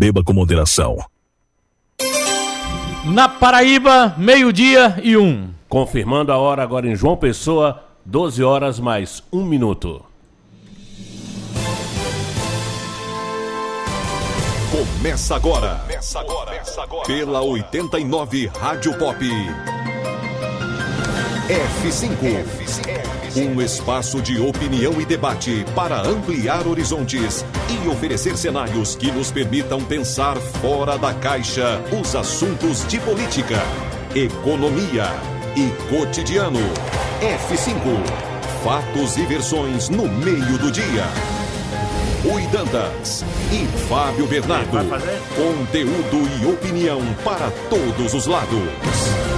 beba com moderação. Na Paraíba, 12:01. Confirmando a hora agora em João Pessoa, 12 horas mais 1 minuto. Começa agora. Pela 89 Rádio Pop. F5. Um espaço de opinião e debate para ampliar horizontes e oferecer cenários que nos permitam pensar fora da caixa os assuntos de política, economia e cotidiano. F5. Fatos e versões no meio do dia. Rui Dantas e Fábio Bernardo. Conteúdo e opinião para todos os lados.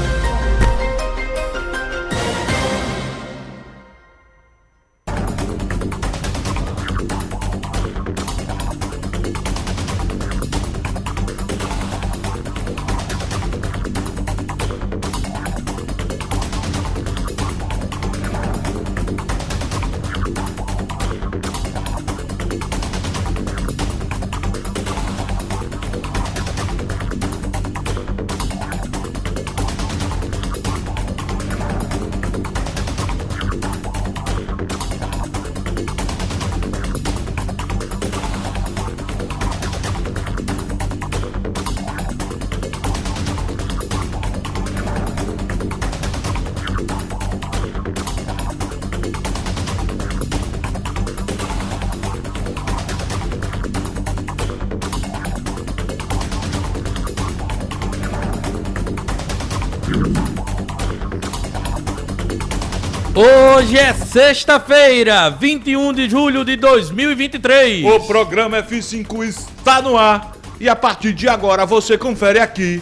Hoje é sexta-feira, 21 de julho de 2023. O programa F5 está no ar e a partir de agora você confere aqui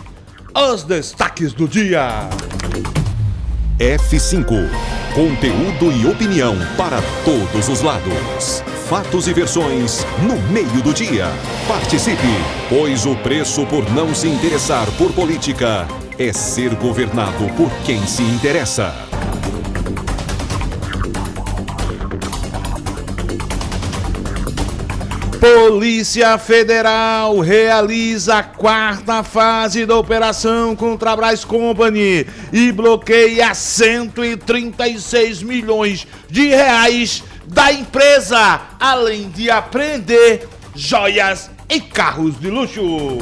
os destaques do dia. F5. Conteúdo e opinião para todos os lados. Fatos e versões no meio do dia. Participe, pois o preço por não se interessar por política é ser governado por quem se interessa. Polícia Federal realiza a quarta fase da operação contra a Brás Company e bloqueia 136 milhões de reais da empresa, além de apreender joias e carros de luxo.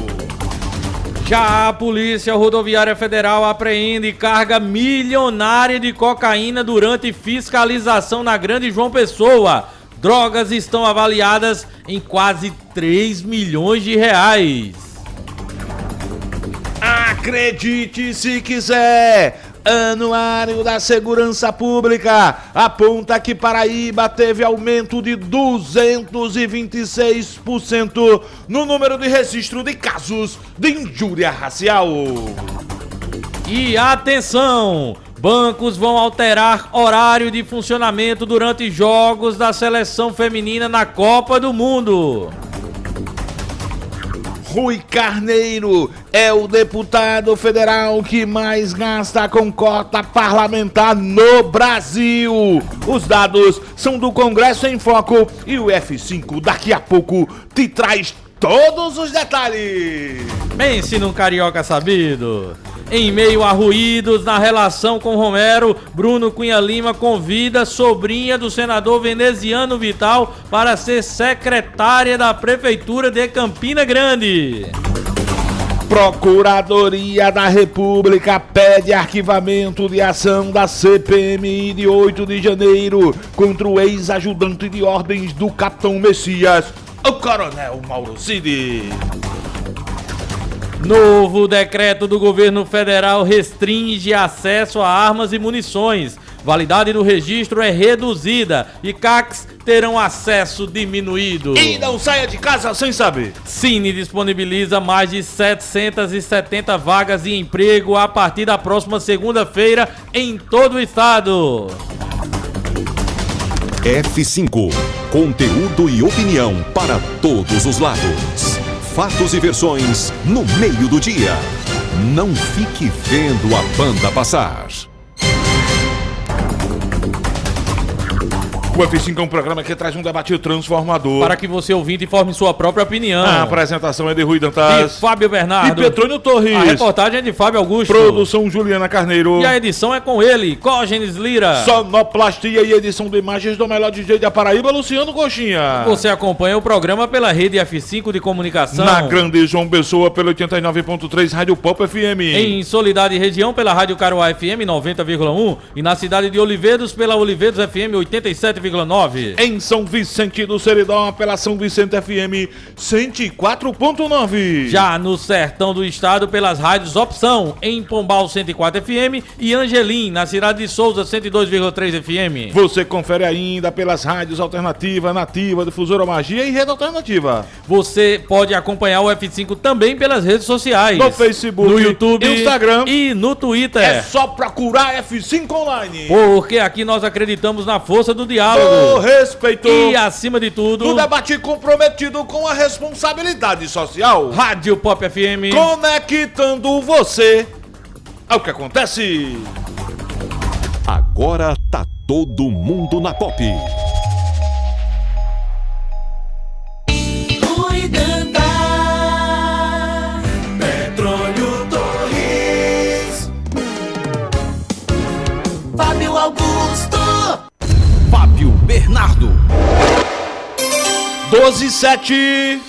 Já a Polícia Rodoviária Federal apreende carga milionária de cocaína durante fiscalização na Grande João Pessoa. Drogas estão avaliadas em quase 3 milhões de reais. Acredite se quiser, Anuário da Segurança Pública aponta que Paraíba teve aumento de 226% no número de registro de casos de injúria racial. E atenção! Bancos vão alterar horário de funcionamento durante jogos da seleção feminina na Copa do Mundo. Rui Carneiro é o deputado federal que mais gasta com cota parlamentar no Brasil. Os dados são do Congresso em Foco e o F5 daqui a pouco te traz todos os detalhes. Pense num carioca sabido. Em meio a ruídos na relação com Romero, Bruno Cunha Lima convida sobrinha do senador veneziano Vital para ser secretária da Prefeitura de Campina Grande. Procuradoria da República pede arquivamento de ação da CPMI de 8 de janeiro contra o ex-ajudante de ordens do Capitão Messias, o Coronel Mauro Cid. Novo decreto do governo federal restringe acesso a armas e munições. Validade do registro é reduzida e CACs terão acesso diminuído. E não saia de casa sem saber. Cine disponibiliza mais de 770 vagas de emprego a partir da próxima segunda-feira em todo o estado. F5. Conteúdo e opinião para todos os lados. Fatos e versões no meio do dia. Não fique vendo a banda passar. O F5 é um programa que traz um debate transformador. Para que você ouvinte forme sua própria opinião. A apresentação é de Rui E Dantas Fábio e Bernardo. Petrônio Torres. A reportagem é de Fábio Augusto. Produção Juliana Carneiro. E a edição é com ele, Cógenes Lira. Sonoplastia e edição de imagens do melhor DJ da Paraíba, Luciano Coxinha. Você acompanha o programa pela rede F5 de comunicação. Na Grande João Pessoa, pelo 89.3 Rádio Pop FM. Em Soledade Região, pela Rádio Caruá FM 90,1. E na cidade de Oliveiros, pela Oliveiros FM 87,9. Em São Vicente do Seridó, pela São Vicente FM 104.9. Já no sertão do estado, pelas rádios Opção, em Pombal 104 FM e Angelim, na cidade de Souza 102,3 FM. Você confere ainda pelas rádios Alternativa, Nativa, Difusora Magia e Rede Alternativa. Você pode acompanhar o F5 também pelas redes sociais. No Facebook, no YouTube, Instagram e no Twitter. É só procurar F5 Online. Porque aqui nós acreditamos na força do diálogo. O respeito. E acima de tudo, no debate comprometido com a responsabilidade social. Rádio Pop FM. Conectando você ao que acontece. Agora tá todo mundo na Pop. Rui Dantas, Petrônio Torres, Fábio Augusto, Fábio Bernardo. 12:07.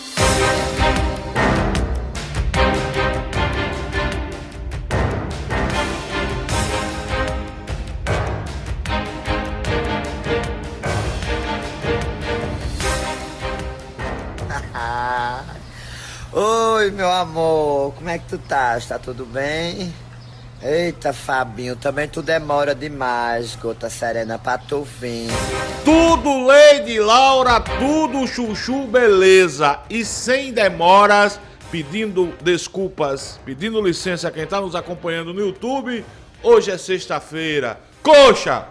Oi, meu amor, como é que tu tá? Tá tudo bem? Eita, Fabinho, também tu demora demais, gota serena, pra tu vir. Tudo Lady Laura, tudo chuchu, beleza. E sem demoras, pedindo desculpas, pedindo licença a quem tá nos acompanhando no YouTube. Hoje é sexta-feira. Coxa,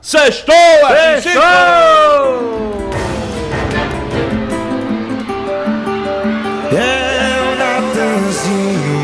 sextou! Sextou! é o Natanzinho.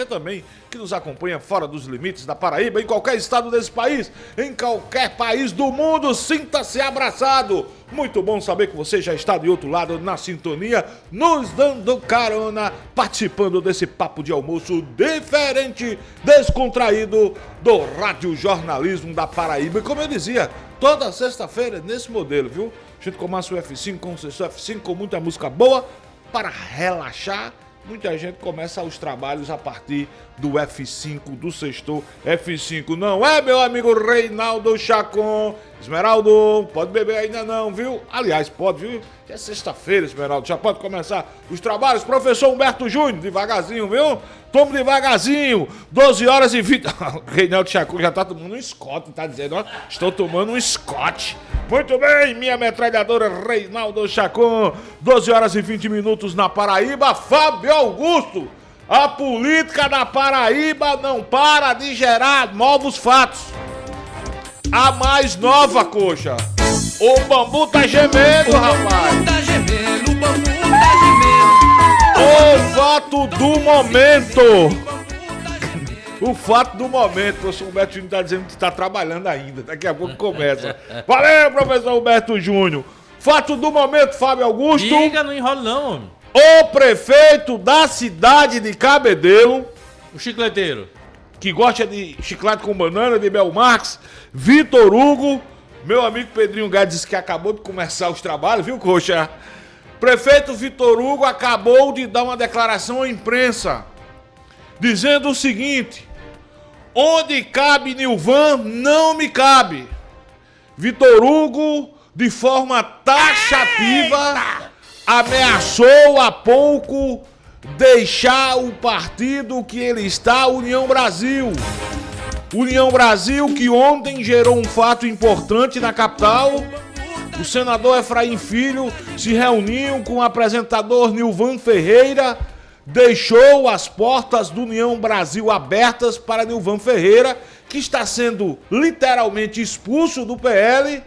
também que nos acompanha fora dos limites da Paraíba, em qualquer estado desse país, em qualquer país do mundo, sinta-se abraçado. Muito bom saber que você já está de outro lado na sintonia, nos dando carona, participando desse papo de almoço diferente, descontraído do Rádio Jornalismo da Paraíba. E como eu dizia, toda sexta-feira nesse modelo, viu? A gente começa o F5 com o Sextou F5 com muita música boa para relaxar. Muita gente começa os trabalhos a partir do F5, do Sextou F5. Não é, meu amigo Reinaldo Chacon? Esmeraldo, pode beber ainda não, viu? Aliás, pode, viu? Já é sexta-feira, Esmeraldo, já pode começar os trabalhos. Professor Humberto Júnior, devagarzinho, viu? Tome devagarzinho, 12 horas e 20... Reinaldo Chacon já tá tomando um Scott, tá dizendo, ó, estou tomando um Scott. Muito bem, minha metralhadora Reinaldo Chacon, 12 horas e 20 minutos na Paraíba. Fábio Augusto, a política da Paraíba não para de gerar novos fatos. A mais nova, coxa. O bambu tá gemendo, rapaz. Tá gemendo, o bambu tá gemendo. O fato do momento. O fato do momento. O professor Humberto Júnior tá dizendo que está trabalhando ainda. Daqui a pouco começa. Valeu, professor Humberto Júnior. Fato do momento, Fábio Augusto. Diga, não enrola não, homem. O prefeito da cidade de Cabedelo, O chicleteiro. que gosta de chiclete com banana, de Bel Marx, Vitor Hugo, meu amigo Pedrinho Gades disse que acabou de começar os trabalhos, viu, coxa? Prefeito Vitor Hugo acabou de dar uma declaração à imprensa, dizendo o seguinte: onde cabe Nilvan, não me cabe. Vitor Hugo, de forma taxativa, ameaçou há pouco deixar o partido que ele está, União Brasil. União Brasil, que ontem gerou um fato importante na capital. O senador Efraim Filho se reuniu com o apresentador Nilvan Ferreira, deixou as portas do União Brasil abertas para Nilvan Ferreira, que está sendo literalmente expulso do PL,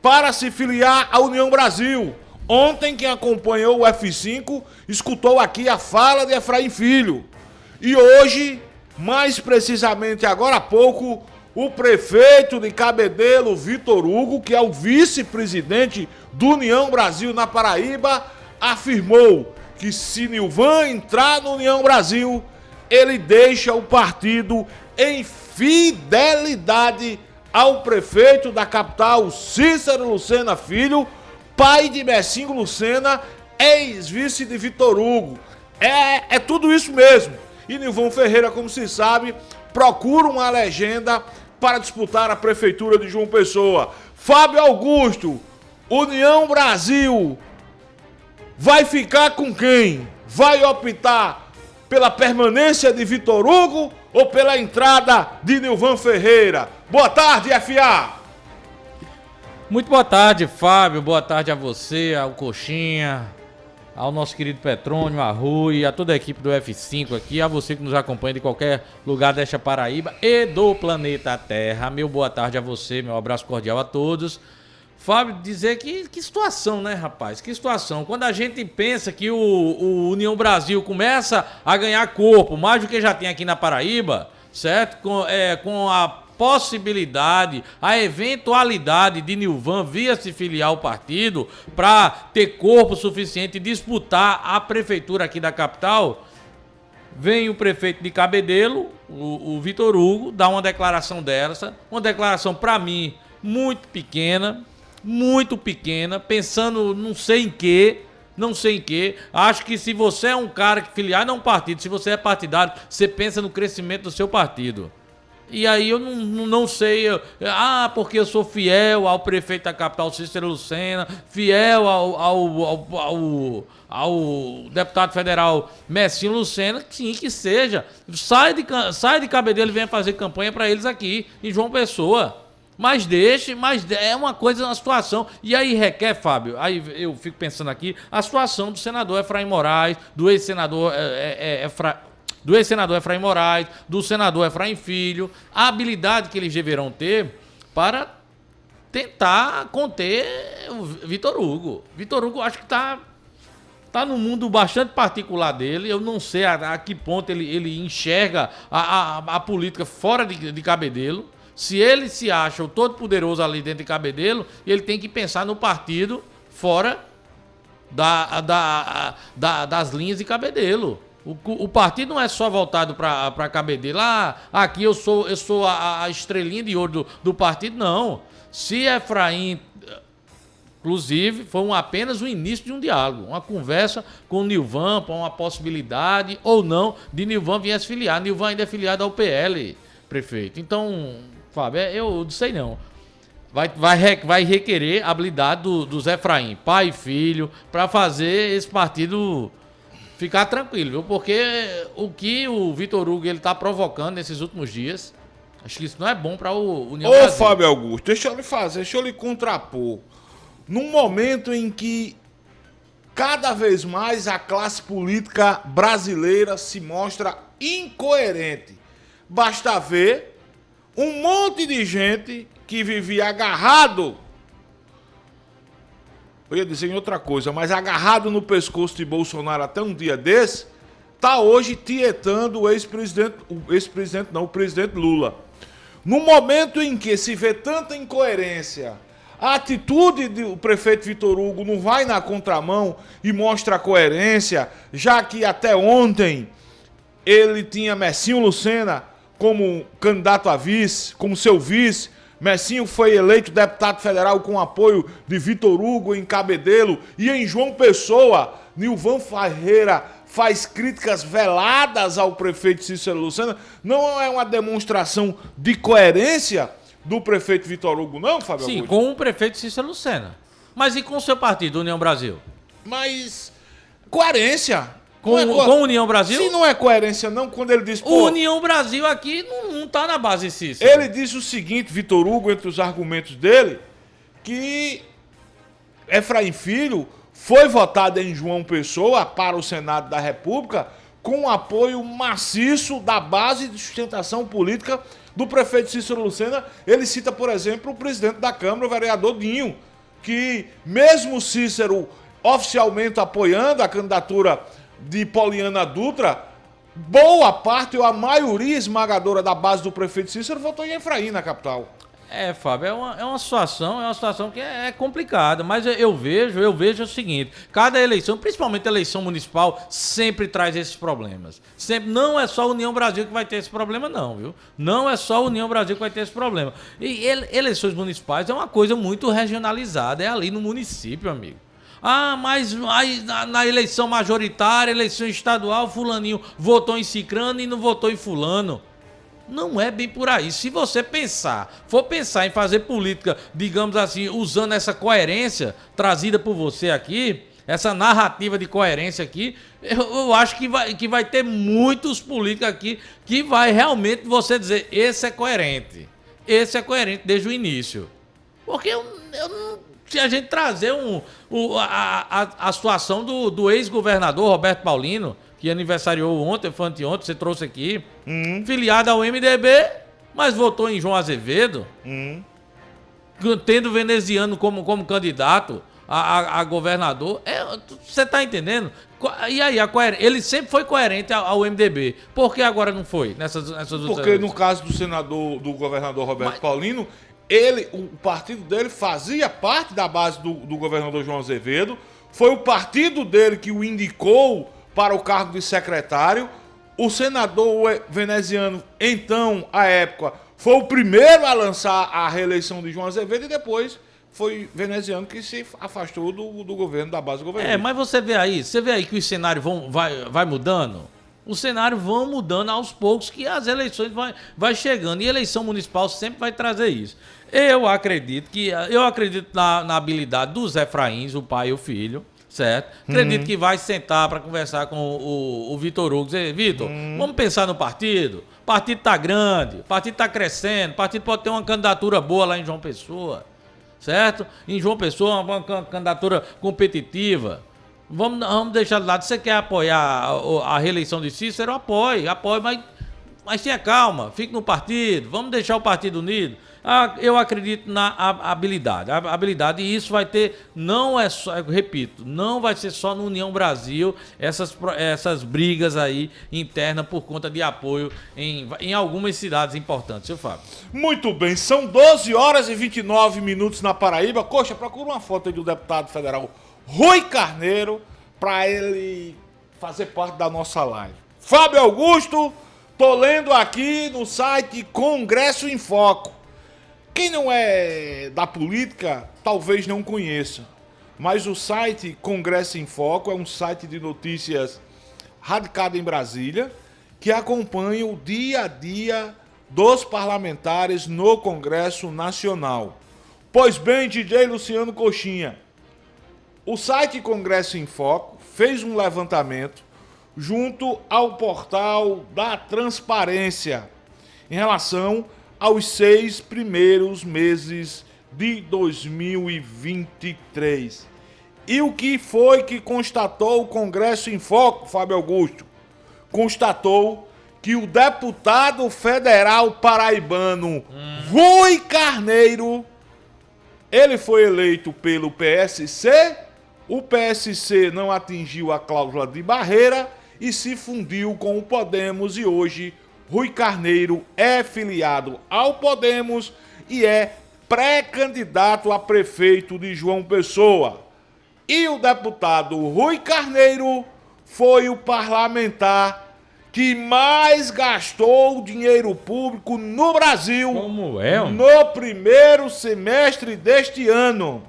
para se filiar à União Brasil. Ontem, quem acompanhou o F5 escutou aqui a fala de Efraim Filho. E hoje, mais precisamente agora há pouco, o prefeito de Cabedelo, Vitor Hugo, que é o vice-presidente do União Brasil na Paraíba, afirmou que se Nilvan entrar no União Brasil, ele deixa o partido em fidelidade ao prefeito da capital, Cícero Lucena Filho, pai de Messinho Lucena, ex-vice de Vitor Hugo. É tudo isso mesmo. E Nilvan Ferreira, como se sabe, procura uma legenda para disputar a prefeitura de João Pessoa. Fábio Augusto, União Brasil, vai ficar com quem? Vai optar pela permanência de Vitor Hugo ou pela entrada de Nilvan Ferreira? Boa tarde, FA! Muito boa tarde, Fábio. Boa tarde a você, ao Coxinha, ao nosso querido Petrônio, a Rui, a toda a equipe do F5 aqui, a você que nos acompanha de qualquer lugar desta Paraíba e do planeta Terra. Meu boa tarde a você, meu abraço cordial a todos. Fábio, dizer que situação, né, rapaz? Que situação. Quando a gente pensa que o União Brasil começa a ganhar corpo, mais do que já tem aqui na Paraíba, certo? Com a possibilidade, a eventualidade de Nilvan vir a se filiar ao partido para ter corpo suficiente e disputar a prefeitura aqui da capital, vem o prefeito de Cabedelo, o Vitor Hugo, dá uma declaração dessa, uma declaração para mim muito pequena, pensando não sei em quê. Acho que se você é um cara que filiar não é um partido, se você é partidário, você pensa no crescimento do seu partido. E aí eu não sei, porque eu sou fiel ao prefeito da capital, Cícero Lucena, fiel ao deputado federal Messinho Lucena, sim, que seja. Sai de Cabedelo e venha fazer campanha para eles aqui, em João Pessoa. Mas é uma coisa, uma situação. E aí requer, Fábio, aí eu fico pensando aqui, a situação do senador Efraim Moraes, do ex-senador Efraim Moraes, do senador Efraim Filho, a habilidade que eles deverão ter para tentar conter o Vitor Hugo. Vitor Hugo acho que está tá num mundo bastante particular dele. Eu não sei a que ponto ele enxerga a política fora de Cabedelo. Se ele se acha o todo poderoso ali dentro de Cabedelo, ele tem que pensar no partido fora das linhas de Cabedelo. O partido não é só voltado para Cabedelo. Aqui eu sou a estrelinha de ouro do partido, não. Se Efraim, inclusive, foi apenas o início de um diálogo, uma conversa com o Nilvan para uma possibilidade ou não de Nilvan vir se filiar. Nilvan ainda é filiado ao PL, prefeito. Então, Fábio, eu não sei não. Vai requerer a habilidade do Zé Efraim, pai e filho, para fazer esse partido ficar tranquilo, viu? Porque o que o Vitor Hugo ele tá provocando nesses últimos dias, acho que isso não é bom para o União Brasil. Ô, Fábio Augusto, deixa eu lhe contrapor. Num momento em que cada vez mais a classe política brasileira se mostra incoerente. Basta ver um monte de gente que vivia agarrado, eu ia dizer em outra coisa, mas agarrado no pescoço de Bolsonaro até um dia desse, tá hoje tietando o presidente Lula. No momento em que se vê tanta incoerência, a atitude do prefeito Vitor Hugo não vai na contramão e mostra a coerência, já que até ontem ele tinha Messinho Lucena como candidato a vice, como seu vice. Messinho foi eleito deputado federal com apoio de Vitor Hugo em Cabedelo, e em João Pessoa, Nilvan Ferreira faz críticas veladas ao prefeito Cícero Lucena. Não é uma demonstração de coerência do prefeito Vitor Hugo, não, Fábio Sim, Augusto? com o prefeito Cícero Lucena. Mas e com o seu partido, União Brasil? Mas coerência. Com a União Brasil? Se não é coerência não, quando ele diz... O União Brasil aqui não tá na base Cícero. Ele disse o seguinte, Vitor Hugo, entre os argumentos dele, que Efraim Filho foi votado em João Pessoa para o Senado da República com apoio maciço da base de sustentação política do prefeito Cícero Lucena. Ele cita, por exemplo, o presidente da Câmara, o vereador Dinho, que mesmo Cícero oficialmente apoiando a candidatura de Poliana Dutra, boa parte ou a maioria esmagadora da base do prefeito Cícero votou em Efraim na capital. Fábio, é uma situação que é complicada, mas eu vejo o seguinte, cada eleição, principalmente a eleição municipal, sempre traz esses problemas. Sempre, não é só a União Brasil que vai ter esse problema não, viu? Não é só a União Brasil que vai ter esse problema. E eleições municipais é uma coisa muito regionalizada, é ali no município, amigo. Mas na eleição majoritária, eleição estadual, fulaninho votou em cicrano e não votou em fulano. Não é bem por aí. Se você for pensar em fazer política, digamos assim, usando essa coerência trazida por você aqui, essa narrativa de coerência aqui, eu acho que vai ter muitos políticos aqui que vai realmente você dizer, esse é coerente desde o início. Porque se a gente trazer a situação do ex-governador Roberto Paulino, que aniversariou ontem, foi anteontem, você trouxe aqui, filiado ao MDB, mas votou em João Azevedo, tendo veneziano como candidato a governador. Você tá entendendo? E aí, ele sempre foi coerente ao MDB. Por que agora não foi nessas outras? Porque no caso do governador Roberto Paulino, o partido dele fazia parte da base do governador João Azevedo, foi o partido dele que o indicou para o cargo de secretário. O senador veneziano, então, à época, foi o primeiro a lançar a reeleição de João Azevedo e depois foi veneziano que se afastou do governo, da base do governo. Mas você vê aí que os cenários vai mudando? Os cenários vão mudando aos poucos, que as eleições vai chegando. E a eleição municipal sempre vai trazer isso. Eu acredito na habilidade dos Efraíns, o pai e o filho, certo? Acredito que vai sentar para conversar com o Vitor Hugo. Dizer, Vitor, vamos pensar no partido. O partido tá grande, o partido tá crescendo, o partido pode ter uma candidatura boa lá em João Pessoa, certo? Em João Pessoa, uma candidatura competitiva. Vamos deixar de lado. Você quer apoiar a reeleição de Cícero? Apoie, mas Mas tenha calma, fique no partido, vamos deixar o partido unido. Eu acredito na habilidade. A habilidade, e isso vai ter, não é só, eu repito, não vai ser só no União Brasil essas brigas aí internas por conta de apoio em algumas cidades importantes, seu Fábio. Muito bem, são 12 horas e 29 minutos na Paraíba. Coxa, procura uma foto aí do deputado federal Rui Carneiro para ele fazer parte da nossa live. Fábio Augusto, tô lendo aqui no site Congresso em Foco. Quem não é da política, talvez não conheça, mas o site Congresso em Foco é um site de notícias radicado em Brasília, que acompanha o dia a dia dos parlamentares no Congresso Nacional. Pois bem, DJ Luciano Coxinha, o site Congresso em Foco fez um levantamento junto ao portal da Transparência em relação aos 6 primeiros meses de 2023. E o que foi que constatou o Congresso em Foco, Fábio Augusto? Constatou que o deputado federal paraibano Rui Carneiro, ele foi eleito pelo PSC, o PSC não atingiu a cláusula de barreira e se fundiu com o Podemos, e hoje Rui Carneiro é filiado ao Podemos e é pré-candidato a prefeito de João Pessoa. E o deputado Rui Carneiro foi o parlamentar que mais gastou dinheiro público no Brasil. Como é? No primeiro semestre deste ano.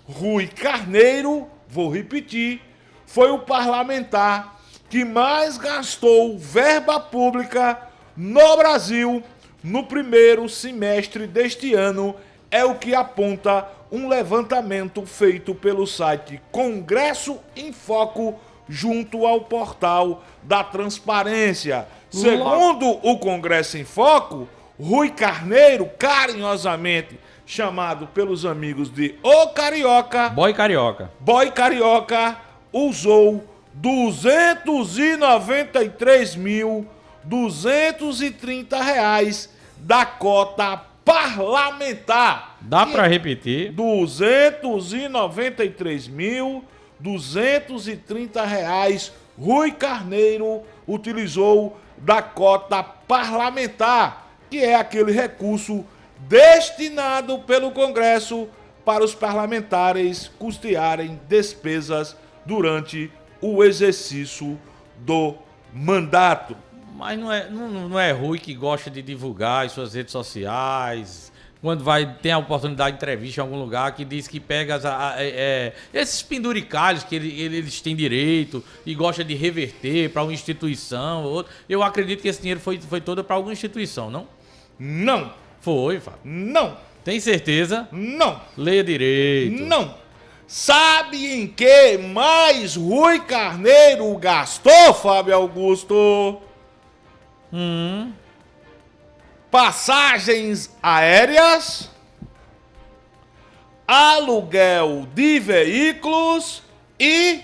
Rui Carneiro, vou repetir, foi o parlamentar que mais gastou verba pública no Brasil no primeiro semestre deste ano, é o que aponta um levantamento feito pelo site Congresso em Foco junto ao portal da Transparência. Segundo o Congresso em Foco, Rui Carneiro, carinhosamente chamado pelos amigos de O Carioca, Boy Carioca, usou 293.230 reais da cota parlamentar. Dá pra repetir? 293.230 reais Rui Carneiro utilizou da cota parlamentar, que é aquele recurso destinado pelo Congresso para os parlamentares custearem despesas durante o exercício do mandato. Mas não é Rui que gosta de divulgar em suas redes sociais, quando tem a oportunidade de entrevista em algum lugar, que diz que pega esses penduricalhos que eles têm direito e gosta de reverter para uma instituição ou outra. Eu acredito que esse dinheiro foi todo para alguma instituição, não? Não. Foi, Fábio? Não. Tem certeza? Não. Leia direito. Não. Sabe em que mais Rui Carneiro gastou, Fábio Augusto? Passagens aéreas, aluguel de veículos e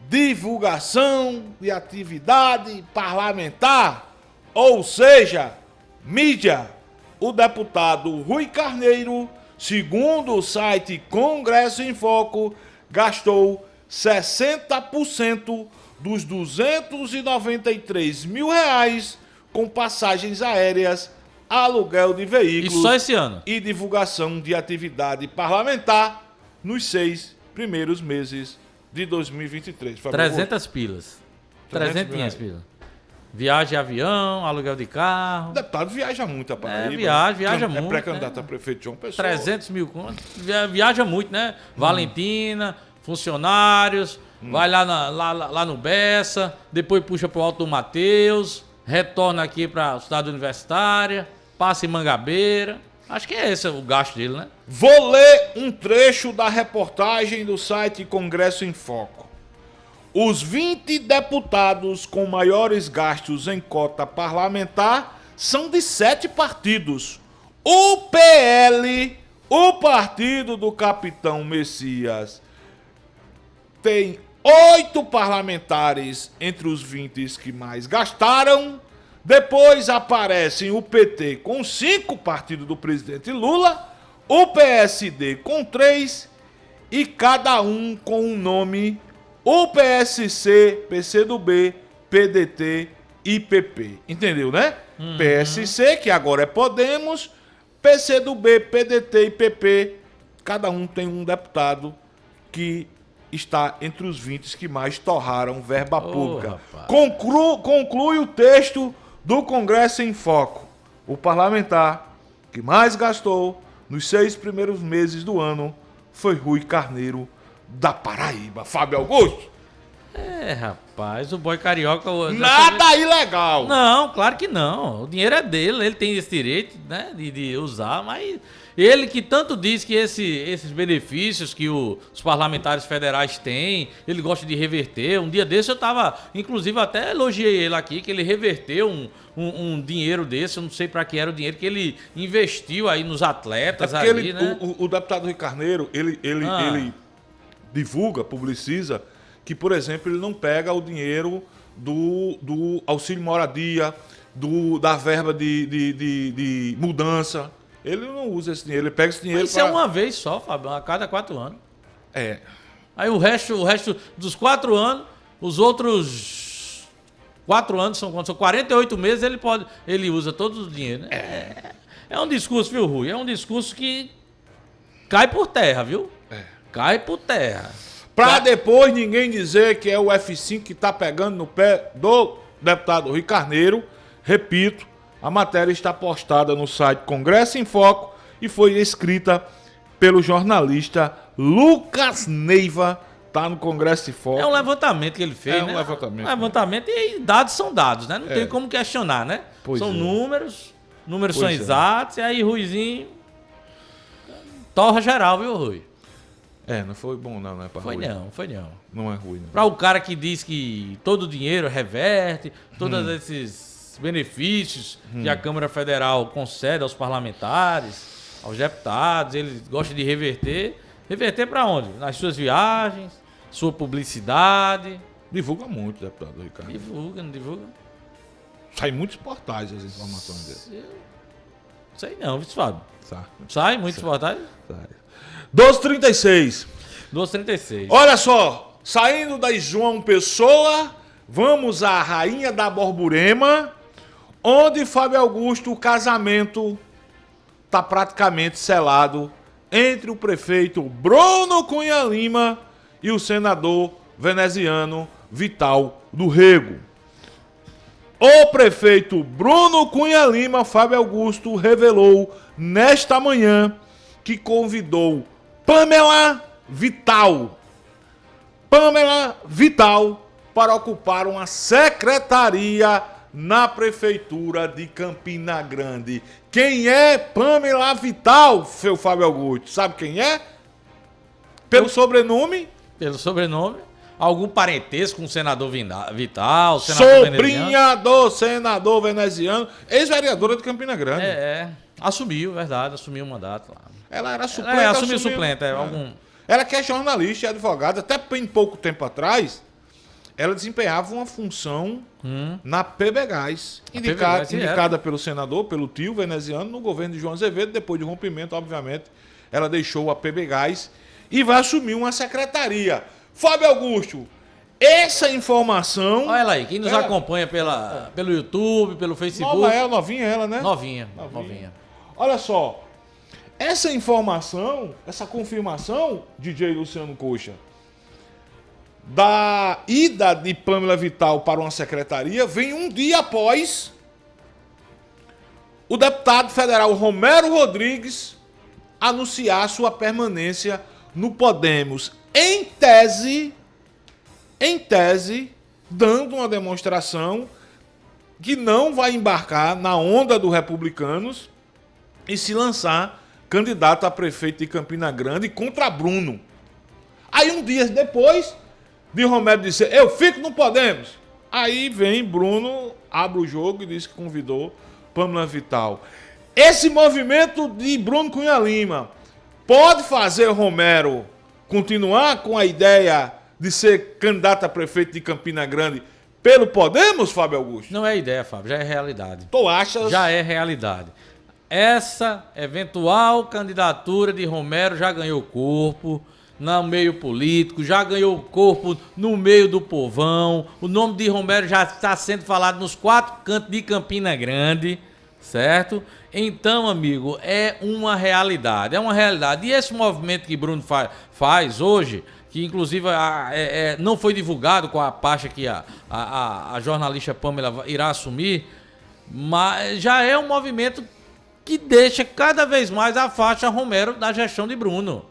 divulgação de atividade parlamentar, ou seja, mídia. O deputado Rui Carneiro, segundo o site Congresso em Foco, gastou 60% dos 293 mil reais com passagens aéreas, aluguel de veículos e só esse ano, e divulgação de atividade parlamentar nos 6 primeiros meses de 2023. 300 pilas. 300 pilas. Viagem de avião, aluguel de carro. O deputado viaja muito a Paraíba. Viaja muito. É pré-candidato a prefeito de João Pessoa. 300 mil contos. Viaja muito, né? Valentina, funcionários, vai lá no Bessa, depois puxa pro Alto do Mateus, retorna aqui pra cidade universitária, passa em Mangabeira. Acho que é esse o gasto dele, né? Vou ler um trecho da reportagem do site Congresso em Foco. Os 20 deputados com maiores gastos em cota parlamentar são de 7 partidos. O PL, o partido do capitão Messias, tem 8 parlamentares entre os 20 que mais gastaram. Depois aparecem o PT com 5, partido do presidente Lula, o PSD com 3 e cada um com um nome, o PSC, PCdoB, PDT e PP. Entendeu, né? PSC, que agora é Podemos, PCdoB, PDT e PP, cada um tem um deputado que está entre os 20 que mais torraram verba pública. Conclui o texto do Congresso em Foco. O parlamentar que mais gastou nos 6 primeiros meses do ano foi Rui Carneiro, da Paraíba. Fábio Augusto. Rapaz, o boy carioca... Nada ilegal. Não, claro que não. O dinheiro é dele, ele tem esse direito, né, de usar, mas ele que tanto diz que esses benefícios que os parlamentares federais têm, ele gosta de reverter. Um dia desse eu tava, inclusive até elogiei ele aqui, que ele reverteu um dinheiro desse, eu não sei para que era o dinheiro que ele investiu aí nos atletas ali, né? O deputado Rui Carneiro, ele divulga, publiciza, que, por exemplo, ele não pega o dinheiro do auxílio moradia, da verba de mudança. Ele não usa esse dinheiro, ele pega esse dinheiro. Mas isso é uma vez só, Fábio, a cada 4 anos. É. Aí o resto dos 4 anos, os outros 4 anos são quantos? São 48 meses, ele usa todo o dinheiro, né? É um discurso, viu, Rui? É um discurso que cai por terra, viu? Cai por terra. Pra depois ninguém dizer que é o F5 que tá pegando no pé do deputado Rui Carneiro. Repito, a matéria está postada no site Congresso em Foco e foi escrita pelo jornalista Lucas Neiva. Tá no Congresso em Foco. É um levantamento que ele fez, né? Levantamento e dados são dados, né? Não tem como questionar, né? São números são exatos, e aí Ruizinho torra geral, viu, Rui? Não foi bom não, né, pra Foi Rui? Foi não. Não é ruim, não. Para o cara que diz que todo o dinheiro reverte, todos esses benefícios que a Câmara Federal concede aos parlamentares, aos deputados, ele gosta de reverter. Reverter para onde? Nas suas viagens, sua publicidade. Divulga muito, deputado Ricardo. Divulga, não divulga? Sai muitos portais as informações dele. Sei não, viu, Fábio? Sai. Sai muitos portais? Sai. 12h36. 12h36. Olha só, saindo da João Pessoa, vamos à Rainha da Borborema, onde, Fábio Augusto, o casamento está praticamente selado entre o prefeito Bruno Cunha Lima e o senador veneziano Vital do Rego. O prefeito Bruno Cunha Lima, Fábio Augusto, revelou nesta manhã que convidou Pamela Vital para ocupar uma secretaria na prefeitura de Campina Grande. Quem é Pamela Vital, seu Fábio Augusto? Sabe quem é? Pelo sobrenome? Pelo sobrenome. Algum parentesco com o senador Vital, senador sobrinha do senador veneziano, ex-vereadora de Campina Grande. Assumiu o mandato lá. Ela era suplente. Assumiu suplente. Ela que é jornalista e advogada, até bem pouco tempo atrás, ela desempenhava uma função na PBGás, indicada pelo senador, pelo tio veneziano, no governo de João Azevedo. Depois de rompimento, obviamente, ela deixou a PBGás e vai assumir uma secretaria. Fábio Augusto, essa informação... Olha ela aí, quem nos acompanha pelo YouTube, pelo Facebook... Novinha ela, né? Novinha. Olha só, essa informação, essa confirmação, DJ Luciano Coxa, da ida de Pamela Vital para uma secretaria, vem um dia após o deputado federal Romero Rodrigues anunciar sua permanência no Podemos. Em tese, dando uma demonstração que não vai embarcar na onda dos republicanos e se lançar candidato a prefeito de Campina Grande contra Bruno. Aí um dia depois de Romero dizer, eu fico no Podemos. Aí vem Bruno, abre o jogo e diz que convidou Pamela Vital. Esse movimento de Bruno Cunha Lima pode fazer Romero continuar com a ideia de ser candidato a prefeito de Campina Grande pelo Podemos, Fábio Augusto? Não é ideia, Fábio, já é realidade. Tu achas? Já é realidade. Essa eventual candidatura de Romero já ganhou corpo no meio político, já ganhou corpo no meio do povão. O nome de Romero já está sendo falado nos 4 cantos de Campina Grande, certo? Então, amigo, é uma realidade. E esse movimento que Bruno faz hoje, que inclusive não foi divulgado com a pasta que a jornalista Pamela irá assumir, mas já é um movimento que deixa cada vez mais a faixa Romero da gestão de Bruno.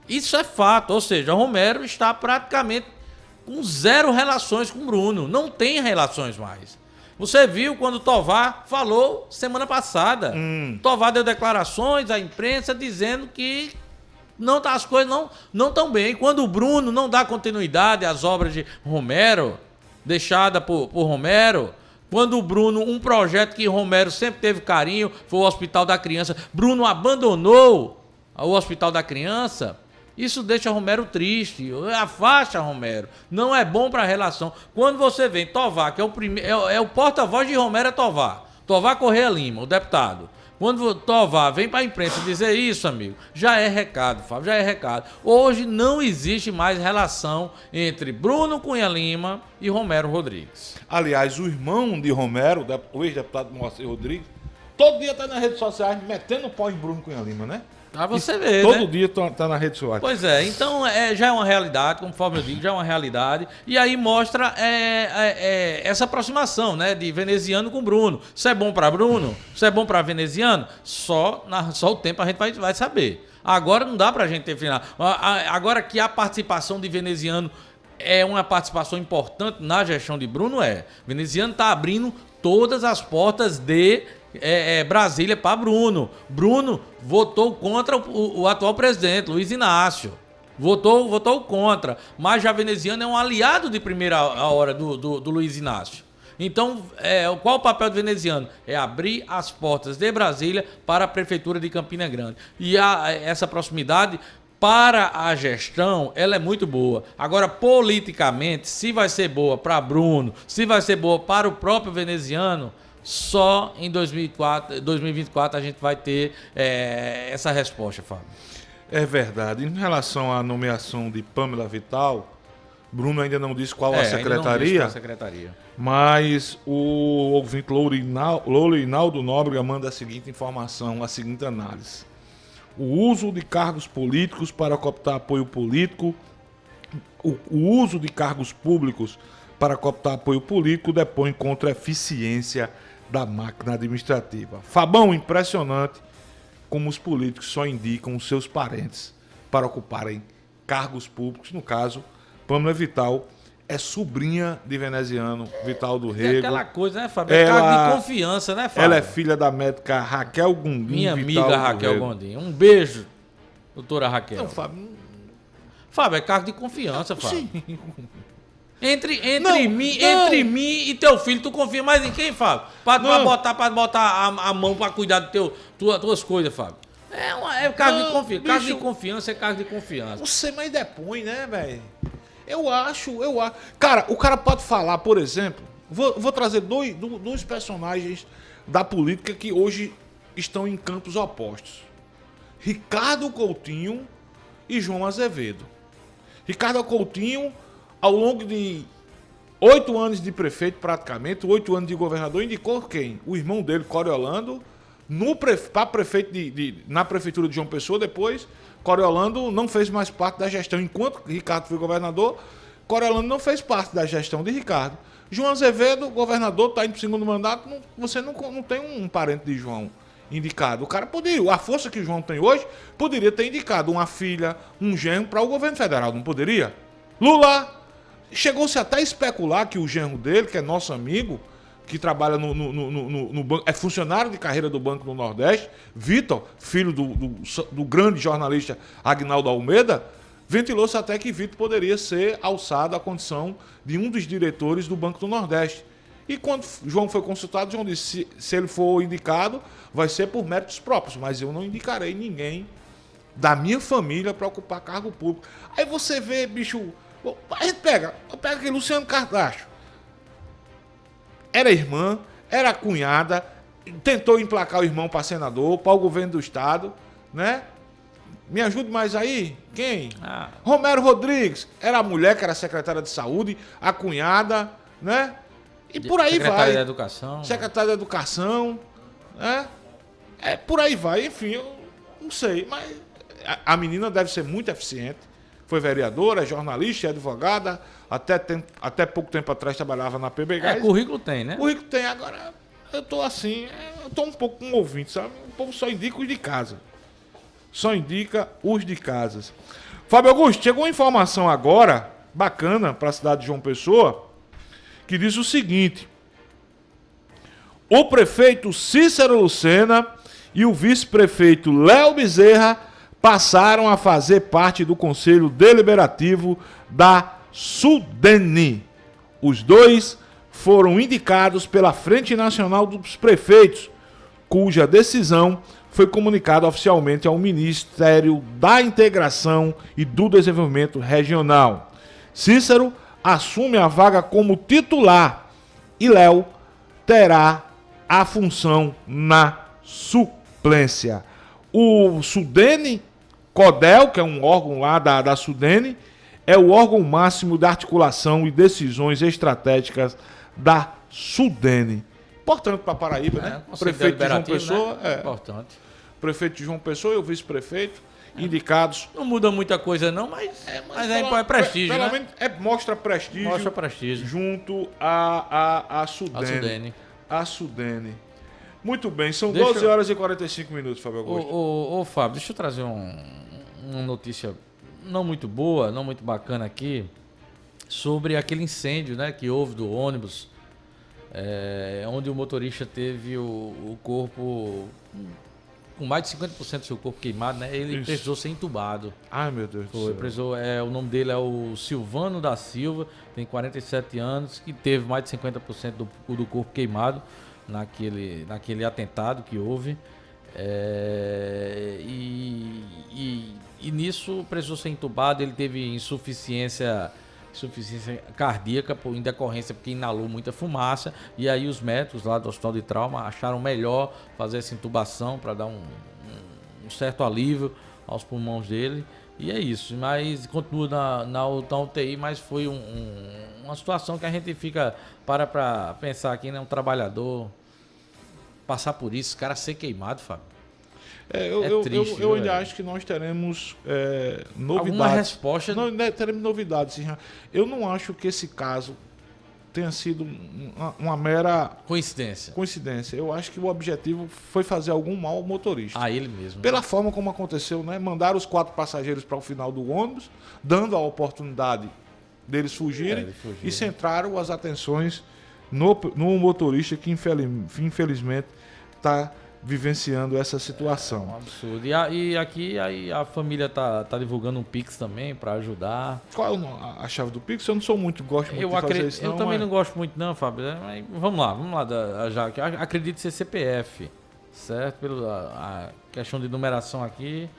Isso é fato, ou seja, Romero está praticamente com 0 relações com Bruno, não tem relações mais. Você viu quando Tovar falou semana passada. Tovar deu declarações à imprensa dizendo que as coisas não estão bem. Quando o Bruno não dá continuidade às obras de Romero, deixada por Romero, quando o Bruno, um projeto que Romero sempre teve carinho, foi o Hospital da Criança, Bruno abandonou o Hospital da Criança, isso deixa Romero triste, afasta Romero, não é bom para a relação. Quando você vem Tovar, que é o porta-voz de Romero, é Tovar Correia Lima, o deputado. Quando Tovar vem para a imprensa dizer isso, amigo, já é recado, Fábio, já é recado. Hoje não existe mais relação entre Bruno Cunha Lima e Romero Rodrigues. Aliás, o irmão de Romero, o ex-deputado Moacir Rodrigues, todo dia tá nas redes sociais metendo pau em Bruno Cunha Lima, né? Pra você ver, todo né? dia tá na rede social. Pois é, então já é uma realidade, conforme eu digo, já é uma realidade. E aí mostra essa aproximação, né, de veneziano com Bruno. Isso é bom para Bruno? Isso é bom para veneziano? Só o tempo a gente vai saber. Agora não dá pra gente ter final. Agora que a participação de veneziano é uma participação importante na gestão de Bruno, veneziano tá abrindo todas as portas de Brasília para Bruno. Bruno votou contra o atual presidente, Luiz Inácio. Votou contra. Mas já veneziano é um aliado de primeira hora do Luiz Inácio. Então, qual o papel do veneziano? É abrir as portas de Brasília para a Prefeitura de Campina Grande. E essa proximidade para a gestão, ela é muito boa. Agora, politicamente, se vai ser boa para Bruno, se vai ser boa para o próprio veneziano, só em 2024 a gente vai ter essa resposta, Fábio. É verdade. Em relação à nomeação de Pamela Vittal, Bruno ainda não disse qual a secretaria, mas o ouvinte Lourinaldo Nóbrega manda a seguinte informação, a seguinte análise. O uso de cargos políticos para cooptar apoio político, o uso de cargos públicos para cooptar apoio político depõe contra a eficiência da máquina administrativa. Fabão, impressionante como os políticos só indicam os seus parentes para ocuparem cargos públicos. No caso, Pamela Vittal é sobrinha de veneziano Vittal do Rego. É aquela coisa, né, Fábio? É cargo de confiança, né, Fábio? Ela é filha da médica Raquel Gondim. Minha amiga Raquel Gondim. Um beijo, doutora Raquel. Não, Fábio. Fábio, é cargo de confiança, Fábio. Sim. Entre mim e teu filho, tu confia mais em quem, Fábio? Pra botar a mão pra cuidar das tuas coisas, Fábio. É cargo de confiança. Cargo de confiança é cargo de confiança. Você mais depõe, né, velho? Eu acho. Cara, o cara pode falar, por exemplo, vou trazer dois personagens da política que hoje estão em campos opostos. Ricardo Coutinho e João Azevedo. Ricardo Coutinho, ao longo de 8 anos de prefeito, praticamente, 8 anos de governador, indicou quem? O irmão dele, Coriolando, para prefeito na prefeitura de João Pessoa. Depois, Coriolando não fez mais parte da gestão. Enquanto Ricardo foi governador, Coriolando não fez parte da gestão de Ricardo. João Azevedo, governador, está indo para o segundo mandato, você não tem um parente de João indicado. O cara poderia, a força que o João tem hoje, poderia ter indicado uma filha, um genro para o governo federal, não poderia? Lula, chegou-se até a especular que o genro dele, que é nosso amigo, que trabalha no banco, é funcionário de carreira do Banco do Nordeste, Vitor, filho do grande jornalista Agnaldo Almeida, ventilou-se até que Vitor poderia ser alçado à condição de um dos diretores do Banco do Nordeste. E quando João foi consultado, João disse, se ele for indicado, vai ser por méritos próprios, mas eu não indicarei ninguém da minha família para ocupar cargo público. Aí você vê, bicho, a gente pega aqui Luciano Cartacho. Era irmã, era cunhada, tentou emplacar o irmão para senador, para o governo do estado, né? Me ajude mais aí? Quem? Romero Rodrigues, era a mulher que era secretária de saúde, a cunhada, né? E por aí vai. Secretária da Educação. Secretária da Educação, né? Por aí vai, enfim, eu não sei, mas a menina deve ser muito eficiente. Foi vereadora, é jornalista, é advogada, até pouco tempo atrás trabalhava na PBG. Currículo tem, né? Currículo tem, agora eu tô assim, eu tô um pouco com ouvinte, sabe? O povo só indica os de casa. Só indica os de casas. Fábio Augusto, chegou uma informação agora, bacana, para a cidade de João Pessoa, que diz o seguinte: o prefeito Cícero Lucena e o vice-prefeito Léo Bezerra passaram a fazer parte do Conselho Deliberativo da Sudene. Os dois foram indicados pela Frente Nacional dos Prefeitos, cuja decisão foi comunicada oficialmente ao Ministério da Integração e do Desenvolvimento Regional. Cícero assume a vaga como titular e Léo terá a função na suplência. O Sudene Codel, que é um órgão lá da Sudene, é o órgão máximo da articulação e decisões estratégicas da Sudene. Importante para Paraíba, né? Prefeito de João Pessoa, né? Importante. Prefeito de João Pessoa e o vice-prefeito, indicados. Não muda muita coisa não, mas é prestígio, pelo né? menos mostra prestígio. Mostra prestígio. Junto à Sudene. A Sudene. Muito bem, são 12 horas e 45 minutos, Fábio Augusto. Ô Fábio, deixa eu trazer uma notícia não muito boa, não muito bacana aqui, sobre aquele incêndio, né, que houve do ônibus, onde o motorista teve o corpo com mais de 50% do seu corpo queimado, né? Ele precisou ser entubado. Ai, meu Deus do céu. Precisou, o nome dele é o Silvano da Silva, tem 47 anos, que teve mais de 50% do corpo queimado naquele atentado que houve. E nisso precisou ser entubado, ele teve insuficiência cardíaca em decorrência porque inalou muita fumaça, e aí os médicos lá do Hospital de Trauma acharam melhor fazer essa intubação para dar um certo alívio aos pulmões dele, e é isso. Mas continua na UTI, mas foi uma situação que a gente fica para pensar aqui, né? Um trabalhador passar por isso, cara ser queimado, Fábio. Eu ainda acho que nós teremos novidades. Alguma resposta? Não, teremos novidades. Sim. Eu não acho que esse caso tenha sido uma mera coincidência. Eu acho que o objetivo foi fazer algum mal ao motorista. A ele mesmo. Pela forma como aconteceu, né? Mandaram os 4 passageiros para o final do ônibus, dando a oportunidade deles fugirem, e centraram as atenções no motorista que infelizmente está vivenciando essa situação. É um absurdo. E aqui a família tá divulgando um Pix também para ajudar. Qual é a chave do Pix? Eu não sou gosto muito de fazer isso. Eu também não gosto muito não, Fábio. Mas vamos lá, já que acredito ser CPF, certo? Pela questão de numeração aqui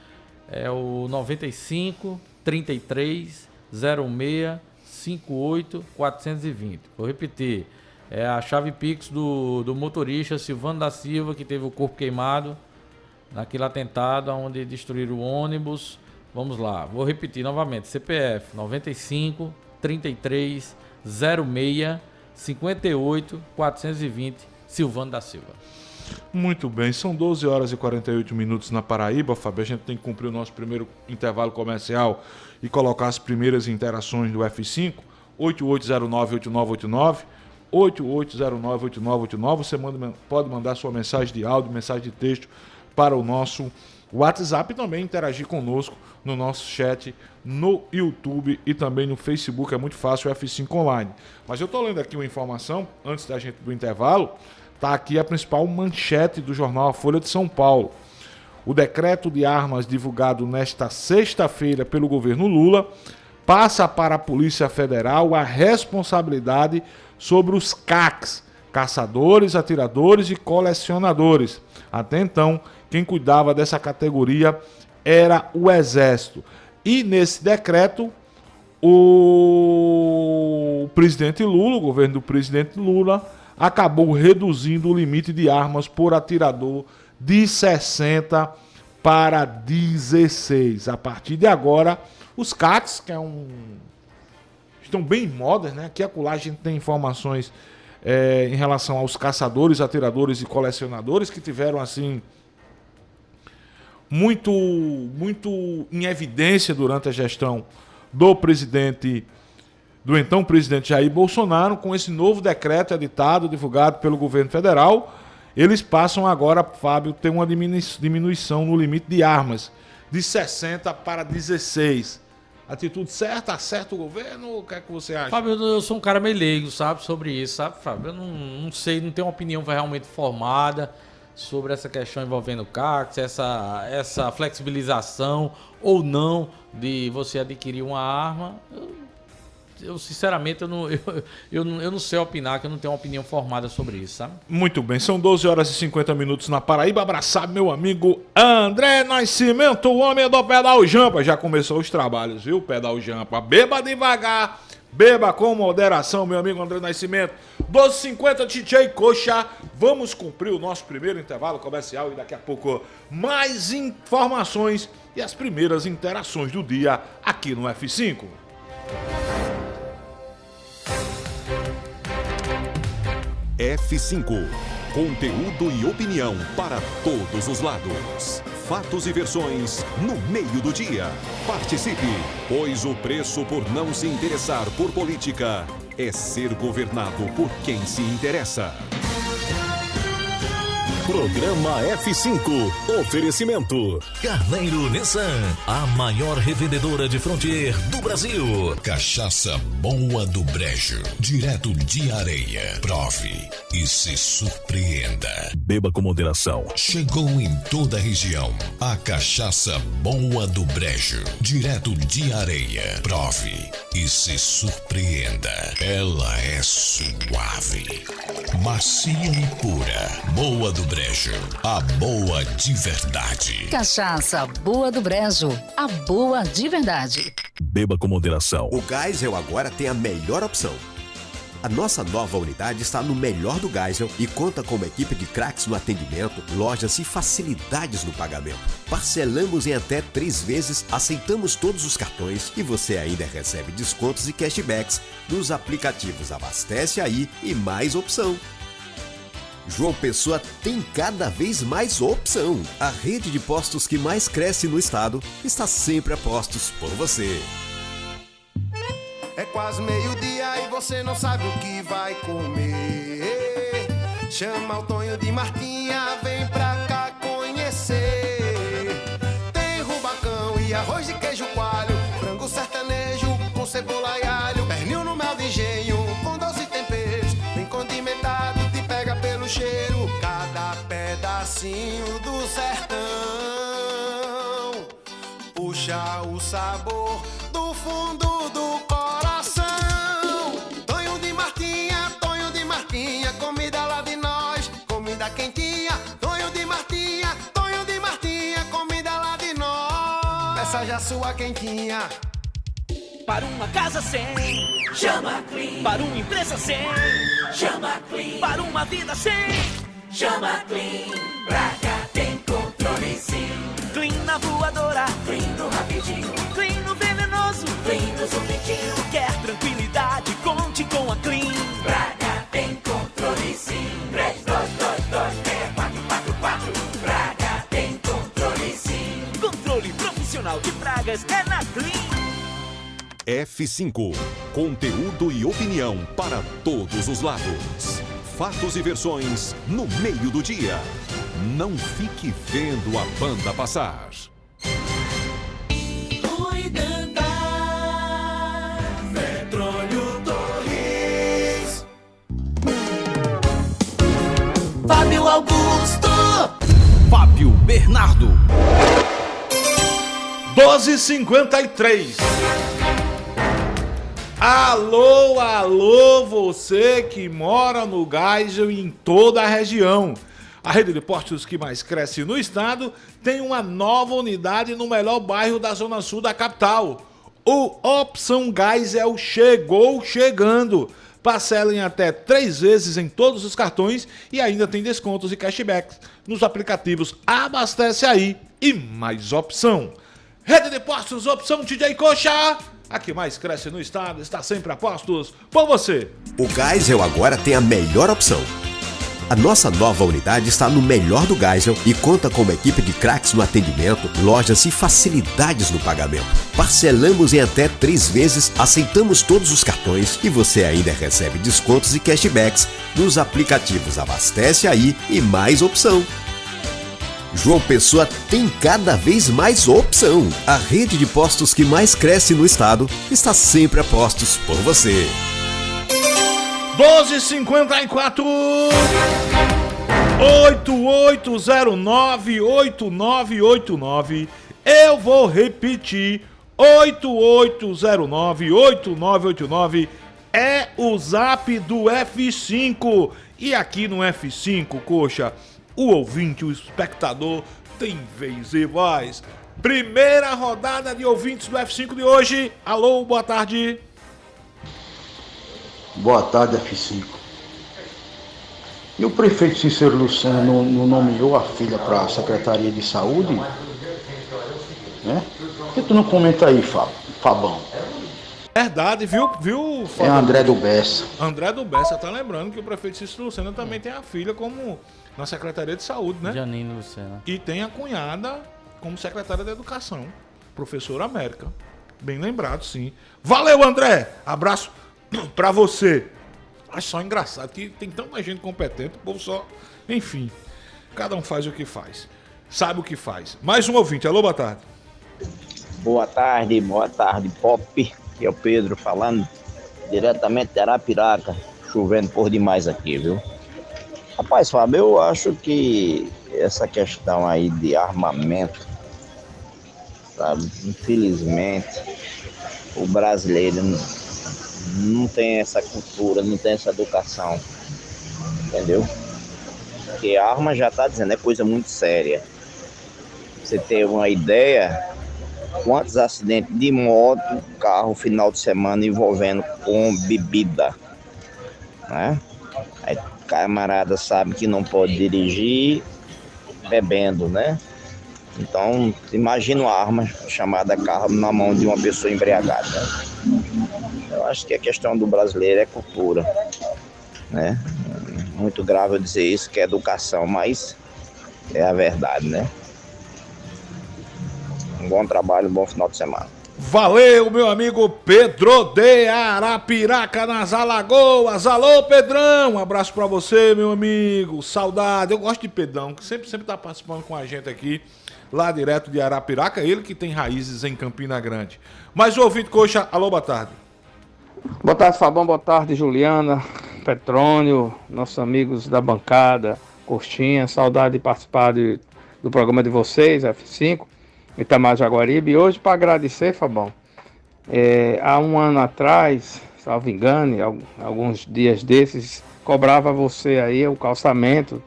é o 95 33 06 58 420. Vou repetir. É a chave Pix do motorista Silvano da Silva, que teve o corpo queimado naquele atentado onde destruíram o ônibus. Vamos lá, vou repetir novamente. CPF 95 33 06 58 420, Silvano da Silva. Muito bem, são 12 horas e 48 minutos na Paraíba, Fábio. A gente tem que cumprir o nosso primeiro intervalo comercial e colocar as primeiras interações do F5, 8809-8989. 8809-8989. Você pode mandar sua mensagem de áudio, mensagem de texto para o nosso WhatsApp e também interagir conosco no nosso chat no YouTube e também no Facebook. É muito fácil, o F5 Online. Mas eu estou lendo aqui uma informação, antes da gente do intervalo, está aqui a principal manchete do jornal A Folha de São Paulo. O decreto de armas divulgado nesta sexta-feira pelo governo Lula passa para a Polícia Federal a responsabilidade sobre os CACs, caçadores, atiradores e colecionadores. Até então, quem cuidava dessa categoria era o Exército. E nesse decreto, o presidente Lula, o governo do presidente Lula, acabou reduzindo o limite de armas por atirador de 60 para 16. A partir de agora, os CACs, que estão bem em moda, né? Aqui e acolá a gente tem informações em relação aos caçadores, atiradores e colecionadores que tiveram assim muito em evidência durante a gestão do então presidente Jair Bolsonaro. Com esse novo decreto editado, divulgado pelo governo federal, eles passam agora, Fábio, ter uma diminuição no limite de armas de 60 para 16. Atitude certa? Acerta o governo? O que é que você acha? Fábio, eu sou um cara meio leigo, sabe, sobre isso, sabe, Fábio? Eu não sei, não tenho uma opinião realmente formada sobre essa questão envolvendo o CACs, essa flexibilização ou não de você adquirir uma arma. Eu sinceramente, eu não sei opinar, que eu não tenho uma opinião formada sobre isso, sabe? Muito bem, são 12 horas e 50 minutos na Paraíba. Abraçar meu amigo André Nascimento, o homem do Pedal Jampa. Já começou os trabalhos, viu, Pedal Jampa? Beba devagar, beba com moderação, meu amigo André Nascimento. 12h50, DJ Coxa. Vamos cumprir o nosso primeiro intervalo comercial e daqui a pouco mais informações e as primeiras interações do dia aqui no F5. F5. Conteúdo e opinião para todos os lados. Fatos e versões no meio do dia. Participe, pois o preço por não se interessar por política é ser governado por quem se interessa. Programa F5. Oferecimento. Carneiro Nissan, a maior revendedora de Frontier do Brasil. Cachaça Boa do Brejo, direto de Areia. Prove e se surpreenda. Beba com moderação. Chegou em toda a região a Cachaça Boa do Brejo, direto de Areia. Prove e se surpreenda. Ela é suave, macia e pura. Boa do Brejo, a boa de verdade. Cachaça Boa do Brejo, a boa de verdade. Beba com moderação. O Geisel agora tem a melhor opção. A nossa nova unidade está no melhor do Geisel e conta com uma equipe de craques no atendimento, lojas e facilidades no pagamento. Parcelamos em até 3 vezes, aceitamos todos os cartões e você ainda recebe descontos e cashbacks nos aplicativos Abastece Aí e Mais Opção. João Pessoa tem cada vez mais opção. A rede de postos que mais cresce no estado está sempre a postos por você. É quase meio-dia e você não sabe o que vai comer. Chama o Tonho de Martinha, vem pra cá conhecer. Tem rubacão e arroz de queijo coalho, frango sertanejo com cebola e alho, pernil no mel de engenho com doce temperos, bem condimentado, te pega pelo cheiro. Cada pedacinho do sertão puxa o sabor do fundo do coração. Tonho de Martinha, comida lá de nós, comida quentinha. Tonho de Martinha, comida lá de nós. Peça já sua quentinha. Para uma casa sem, chama Clean. Para uma empresa sem, chama Clean. Para uma vida sem, chama Clean. Pra cá tem controle sim. Clean na voadora, Clean no rapidinho, Clean no venenoso, Clean no zumbitinho. Quer tranquilidade, conte com a Clean. Pra cá tem controle sim. 32226444. Pra cá tem controle sim. Controle profissional de pragas é na Clean. F5. Conteúdo e opinião para todos os lados. Fatos e versões no meio do dia. Não fique vendo a banda passar. Petróleo Torres. Fábio Augusto. Fábio Bernardo. 12h53. Alô, você que mora no Geisel e em toda a região. A rede de postos que mais cresce no estado tem uma nova unidade no melhor bairro da Zona Sul da capital. O Opção Geisel chegou chegando. Parcela em até 3 vezes em todos os cartões e ainda tem descontos e cashbacks nos aplicativos Abastece Aí e Mais Opção. Rede de postos Opção DJ Coxa. A que mais cresce no estado está sempre a postos por você. O Geisel agora tem a melhor opção. A nossa nova unidade está no melhor do Geisel e conta com uma equipe de craques no atendimento, lojas e facilidades no pagamento. Parcelamos em até 3 vezes, aceitamos todos os cartões e você ainda recebe descontos e cashbacks nos aplicativos Abastece Aí e Mais Opção. João Pessoa tem cada vez mais opção. A rede de postos que mais cresce no estado está sempre a postos por você. 12h54 8809-8989. Eu vou repetir: 8809-8989 é o zap do F5. E aqui no F5, Coxa, o ouvinte, o espectador tem vez e voz. Primeira rodada de ouvintes do F5 de hoje. Alô, boa tarde. Boa tarde, F5. E o prefeito Cícero Lucena não nomeou a filha para a Secretaria de Saúde? Né? Por que tu não comenta aí, Fabão? Verdade, viu, Fabão? É André do Bessa. André do Bessa tá lembrando que o prefeito Cícero Lucena também tem a filha como na Secretaria de Saúde, né? Janine Lucena. E tem a cunhada como secretária de Educação, professora América. Bem lembrado, sim. Valeu, André! Abraço pra você. Acho só engraçado que tem tanta gente competente, o povo só... Enfim, cada um faz o que faz. Sabe o que faz. Mais um ouvinte. Alô, boa tarde. Boa tarde, Pop. Aqui é o Pedro falando diretamente de Arapiraca. Chovendo por demais aqui, viu? Rapaz, Fábio, eu acho que essa questão aí de armamento, sabe? Infelizmente, o brasileiro não tem essa cultura, não tem essa educação, entendeu? Porque a arma já tá dizendo, é coisa muito séria. Você tem uma ideia, quantos acidentes de moto, carro, final de semana envolvendo com bebida, né? Aí o camarada sabe que não pode dirigir bebendo, né? Então, imagina uma arma chamada carro na mão de uma pessoa embriagada. Eu acho que a questão do brasileiro é cultura, né? Muito grave eu dizer isso, que é educação, mas é a verdade, né? Um bom trabalho, um bom final de semana. Valeu, meu amigo Pedro de Arapiraca, nas Alagoas. Alô, Pedrão, um abraço pra você, meu amigo. Saudade, eu gosto de Pedrão, que sempre tá participando com a gente aqui, lá direto de Arapiraca, ele que tem raízes em Campina Grande. Mais um ouvinte, Coxa, alô, boa tarde. Boa tarde, Fabão, boa tarde, Juliana, Petrônio, nossos amigos da bancada, Coxinha, saudade de participar do programa de vocês, F5, Itamar Jaguaribe. E hoje, para agradecer, Fabão, há um ano atrás, salvo engano, alguns dias desses, cobrava você aí o calçamento,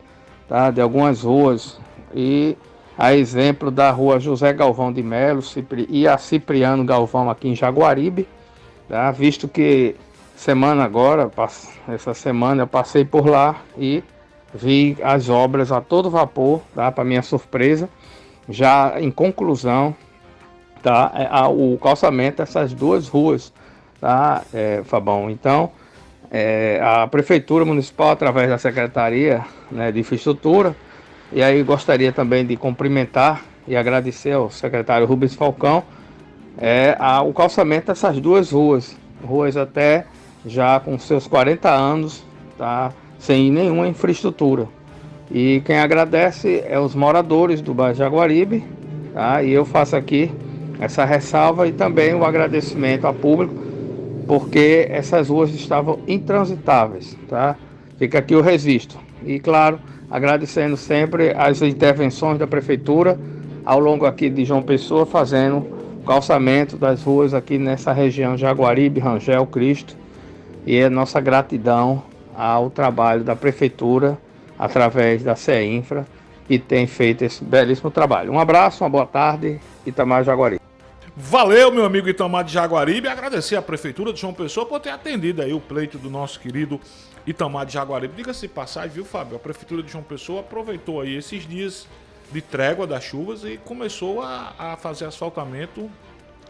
tá, de algumas ruas, e a exemplo da rua José Galvão de Melo e a Cipriano Galvão aqui em Jaguaribe, tá, visto que essa semana eu passei por lá e vi as obras a todo vapor, tá, para minha surpresa, já em conclusão, tá, o calçamento dessas duas ruas, tá, Fabão. Então, a Prefeitura Municipal, através da Secretaria, né, de Infraestrutura, e aí gostaria também de cumprimentar e agradecer ao secretário Rubens Falcão, o calçamento dessas duas ruas até já com seus 40 anos, tá, sem nenhuma infraestrutura. E quem agradece é os moradores do bairro Jaguaribe, tá, e eu faço aqui essa ressalva e também o agradecimento ao público, porque essas ruas estavam intransitáveis, tá? Fica aqui o registro. E claro, agradecendo sempre as intervenções da Prefeitura ao longo aqui de João Pessoa, fazendo o calçamento das ruas aqui nessa região Jaguaribe, Rangel, Cristo. E a nossa gratidão ao trabalho da Prefeitura através da CEINFRA, que tem feito esse belíssimo trabalho. Um abraço, uma boa tarde, Itamar Jaguaribe. Valeu, meu amigo Itamar de Jaguaribe, e agradecer à Prefeitura de João Pessoa por ter atendido aí o pleito do nosso querido Itamar de Jaguaribe. Diga-se de passagem, viu, Fábio? A Prefeitura de João Pessoa aproveitou aí esses dias de trégua das chuvas e começou a fazer asfaltamento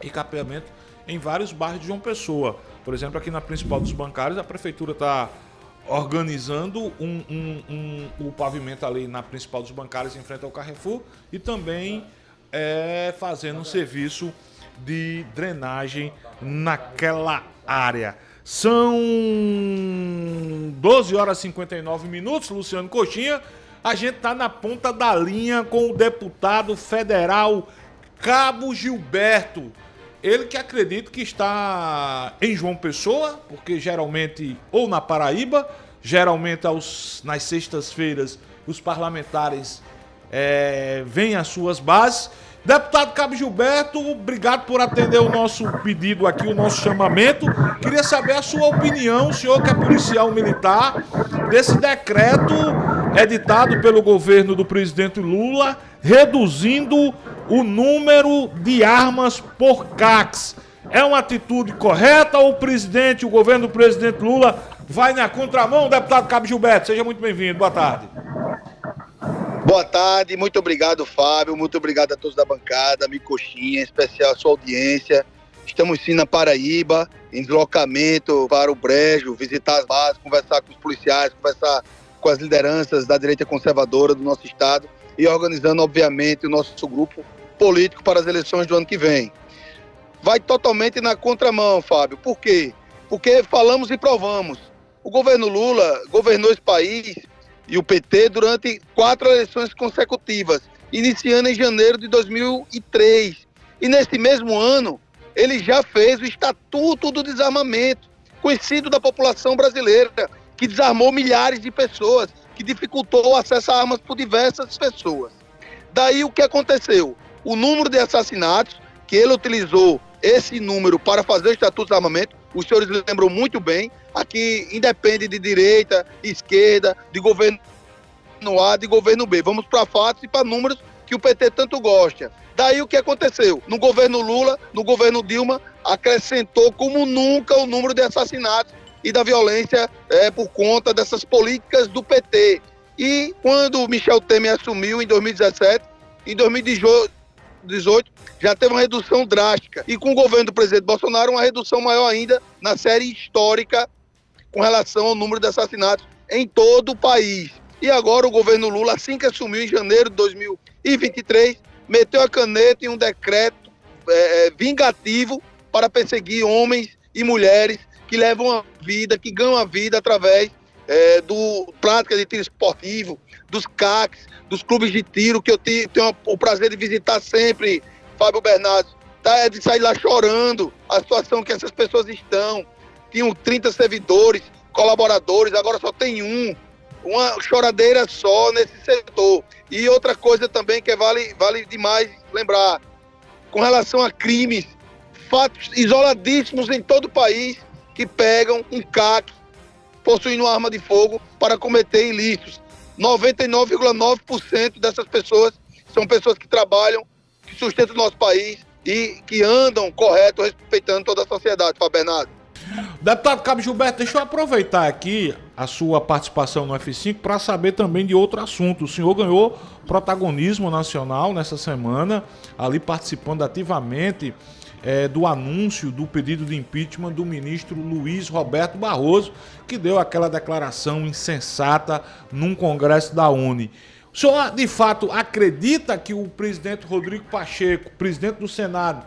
e capeamento em vários bairros de João Pessoa. Por exemplo, aqui na Principal dos Bancários, a Prefeitura está organizando o pavimento ali na Principal dos Bancários em frente ao Carrefour e também fazendo um serviço de drenagem naquela área. São 12 horas e 59 minutos, Luciano Coxinha. A gente está na ponta da linha com o deputado federal Cabo Gilberto. Ele que acredita que está em João Pessoa, porque geralmente, ou na Paraíba, geralmente nas sextas-feiras os parlamentares vêm às suas bases. Deputado Cabo Gilberto, obrigado por atender o nosso pedido aqui, o nosso chamamento. Queria saber a sua opinião, o senhor que é policial militar, desse decreto editado pelo governo do presidente Lula, reduzindo o número de armas por CACs. É uma atitude correta ou o governo do presidente Lula vai na contramão? Deputado Cabo Gilberto, seja muito bem-vindo, boa tarde. Boa tarde, muito obrigado, Fábio, muito obrigado a todos da bancada, amigo Coxinha, em especial a sua audiência. Estamos sim na Paraíba, em deslocamento para o Brejo, visitar as bases, conversar com os policiais, conversar com as lideranças da direita conservadora do nosso estado e organizando, obviamente, o nosso grupo político para as eleições do ano que vem. Vai totalmente na contramão, Fábio. Por quê? Porque falamos e provamos. O governo Lula governou esse país e o PT durante 4 eleições consecutivas, iniciando em janeiro de 2003. E nesse mesmo ano, ele já fez o Estatuto do Desarmamento, conhecido da população brasileira, que desarmou milhares de pessoas, que dificultou o acesso a armas por diversas pessoas. Daí o que aconteceu? O número de assassinatos, que ele utilizou esse número para fazer o Estatuto de Desarmamento, os senhores lembram muito bem, aqui independe de direita, esquerda, de governo A, de governo B. Vamos para fatos e para números que o PT tanto gosta. Daí o que aconteceu? No governo Lula, no governo Dilma, acrescentou como nunca o número de assassinatos e da violência por conta dessas políticas do PT. E quando o Michel Temer assumiu em 2017, em 2018 já teve uma redução drástica. E com o governo do presidente Bolsonaro, uma redução maior ainda na série histórica com relação ao número de assassinatos em todo o país. E agora o governo Lula, assim que assumiu em janeiro de 2023, meteu a caneta em um decreto vingativo para perseguir homens e mulheres que levam a vida, que ganham a vida através do prática de tiro esportivo, dos CACs, dos clubes de tiro, que eu tenho o prazer de visitar sempre, Fábio Bernardo, tá? De sair lá chorando a situação que essas pessoas estão. Tinham 30 servidores, colaboradores, agora só tem uma choradeira só nesse setor. E outra coisa também que vale demais lembrar, com relação a crimes, fatos isoladíssimos em todo o país, que pegam um CAC possuindo uma arma de fogo para cometer ilícitos. 99,9% dessas pessoas são pessoas que trabalham, que sustentam o nosso país e que andam correto, respeitando toda a sociedade, Fábio Bernardo. Deputado Cabo Gilberto, deixa eu aproveitar aqui a sua participação no F5 para saber também de outro assunto. O senhor ganhou protagonismo nacional nessa semana, ali participando ativamente do anúncio do pedido de impeachment do ministro Luiz Roberto Barroso, que deu aquela declaração insensata num congresso da UNE. O senhor, de fato, acredita que o presidente Rodrigo Pacheco, presidente do Senado,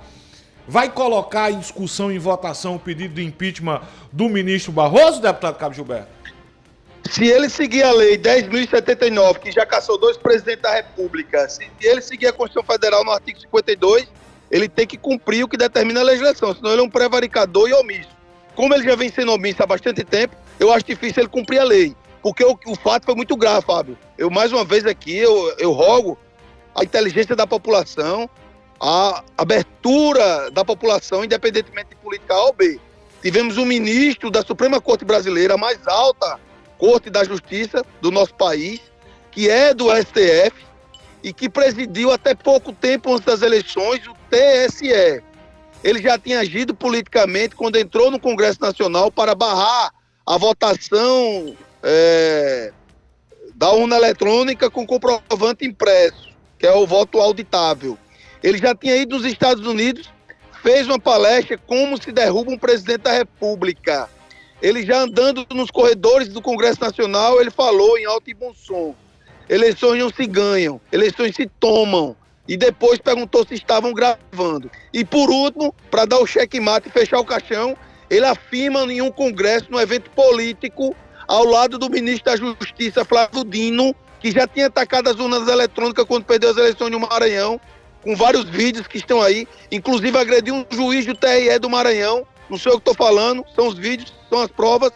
vai colocar em discussão, em votação, o pedido de impeachment do ministro Barroso, deputado Cabo Gilberto? Se ele seguir a lei 10.079, que já cassou 2 presidentes da República, se ele seguir a Constituição Federal no artigo 52, ele tem que cumprir o que determina a legislação, senão ele é um prevaricador e omisso. Como ele já vem sendo omisso há bastante tempo, eu acho difícil ele cumprir a lei, porque o fato foi muito grave, Fábio. Eu, mais uma vez aqui, eu rogo a inteligência da população, a abertura da população, independentemente de política A ou B. Tivemos um ministro da Suprema Corte Brasileira, a mais alta Corte da Justiça do nosso país, que é do STF e que presidiu até pouco tempo antes das eleições o TSE. Ele já tinha agido politicamente quando entrou no Congresso Nacional para barrar a votação da urna eletrônica com comprovante impresso, que é o voto auditável. Ele já tinha ido nos Estados Unidos, fez uma palestra como se derruba um presidente da República. Ele já andando nos corredores do Congresso Nacional, ele falou em alto e bom som: eleições não se ganham, eleições se tomam. E depois perguntou se estavam gravando. E por último, para dar o checkmate e fechar o caixão, ele afirma em um congresso, num evento político, ao lado do ministro da Justiça, Flávio Dino, que já tinha atacado as urnas eletrônicas quando perdeu as eleições no Maranhão, com vários vídeos que estão aí, inclusive agrediu um juiz do TRE do Maranhão, não sei o que estou falando, são os vídeos, são as provas,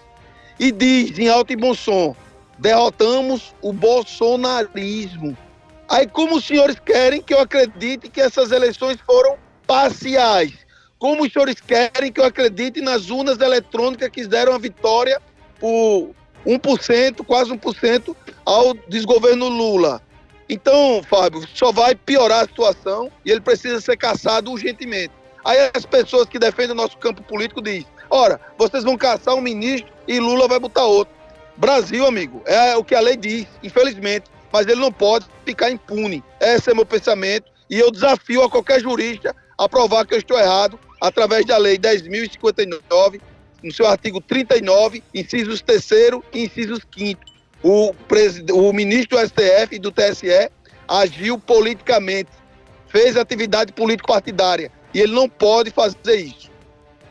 e diz em alto e bom som: derrotamos o bolsonarismo. Aí como os senhores querem que eu acredite que essas eleições foram parciais? Como os senhores querem que eu acredite nas urnas eletrônicas que deram a vitória por 1%, quase 1%, ao desgoverno Lula? Então, Fábio, só vai piorar a situação e ele precisa ser cassado urgentemente. Aí as pessoas que defendem o nosso campo político dizem: ora, vocês vão caçar um ministro e Lula vai botar outro. Brasil, amigo, é o que a lei diz, infelizmente, mas ele não pode ficar impune. Esse é meu pensamento e eu desafio a qualquer jurista a provar que eu estou errado através da lei 10.059, no seu artigo 39, incisos 3º e incisos 5º. O ministro do STF e do TSE agiu politicamente, fez atividade político-partidária e ele não pode fazer isso.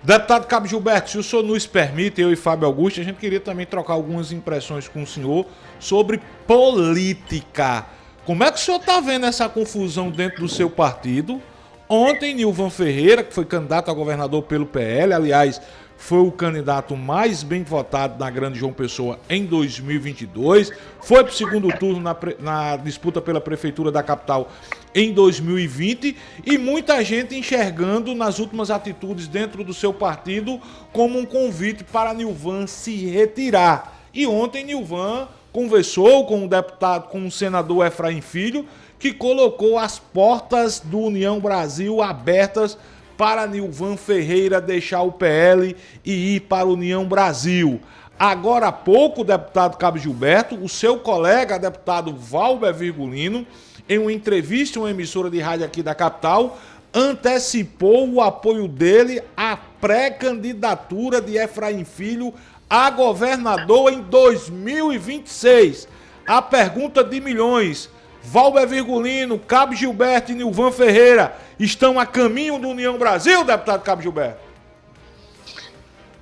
Deputado Cabo Gilberto, se o senhor nos permite, eu e Fábio Augusto, a gente queria também trocar algumas impressões com o senhor sobre política. Como é que o senhor está vendo essa confusão dentro do seu partido? Ontem, Nilvan Ferreira, que foi candidato a governador pelo PL, aliás, foi o candidato mais bem votado na Grande João Pessoa em 2022, foi para o segundo turno na disputa pela prefeitura da capital em 2020 e muita gente enxergando nas últimas atitudes dentro do seu partido como um convite para Nilvan se retirar. E ontem Nilvan conversou com o deputado, com o senador Efraim Filho, que colocou as portas do União Brasil abertas para Nilvan Ferreira deixar o PL e ir para a União Brasil. Agora há pouco, deputado Cabo Gilberto, o seu colega, deputado Valber Virgulino, em uma entrevista em uma emissora de rádio aqui da capital, antecipou o apoio dele à pré-candidatura de Efraim Filho a governador em 2026. A pergunta de milhões: Valber Virgulino, Cabo Gilberto e Nilvan Ferreira estão a caminho do União Brasil, deputado Cabo Gilberto?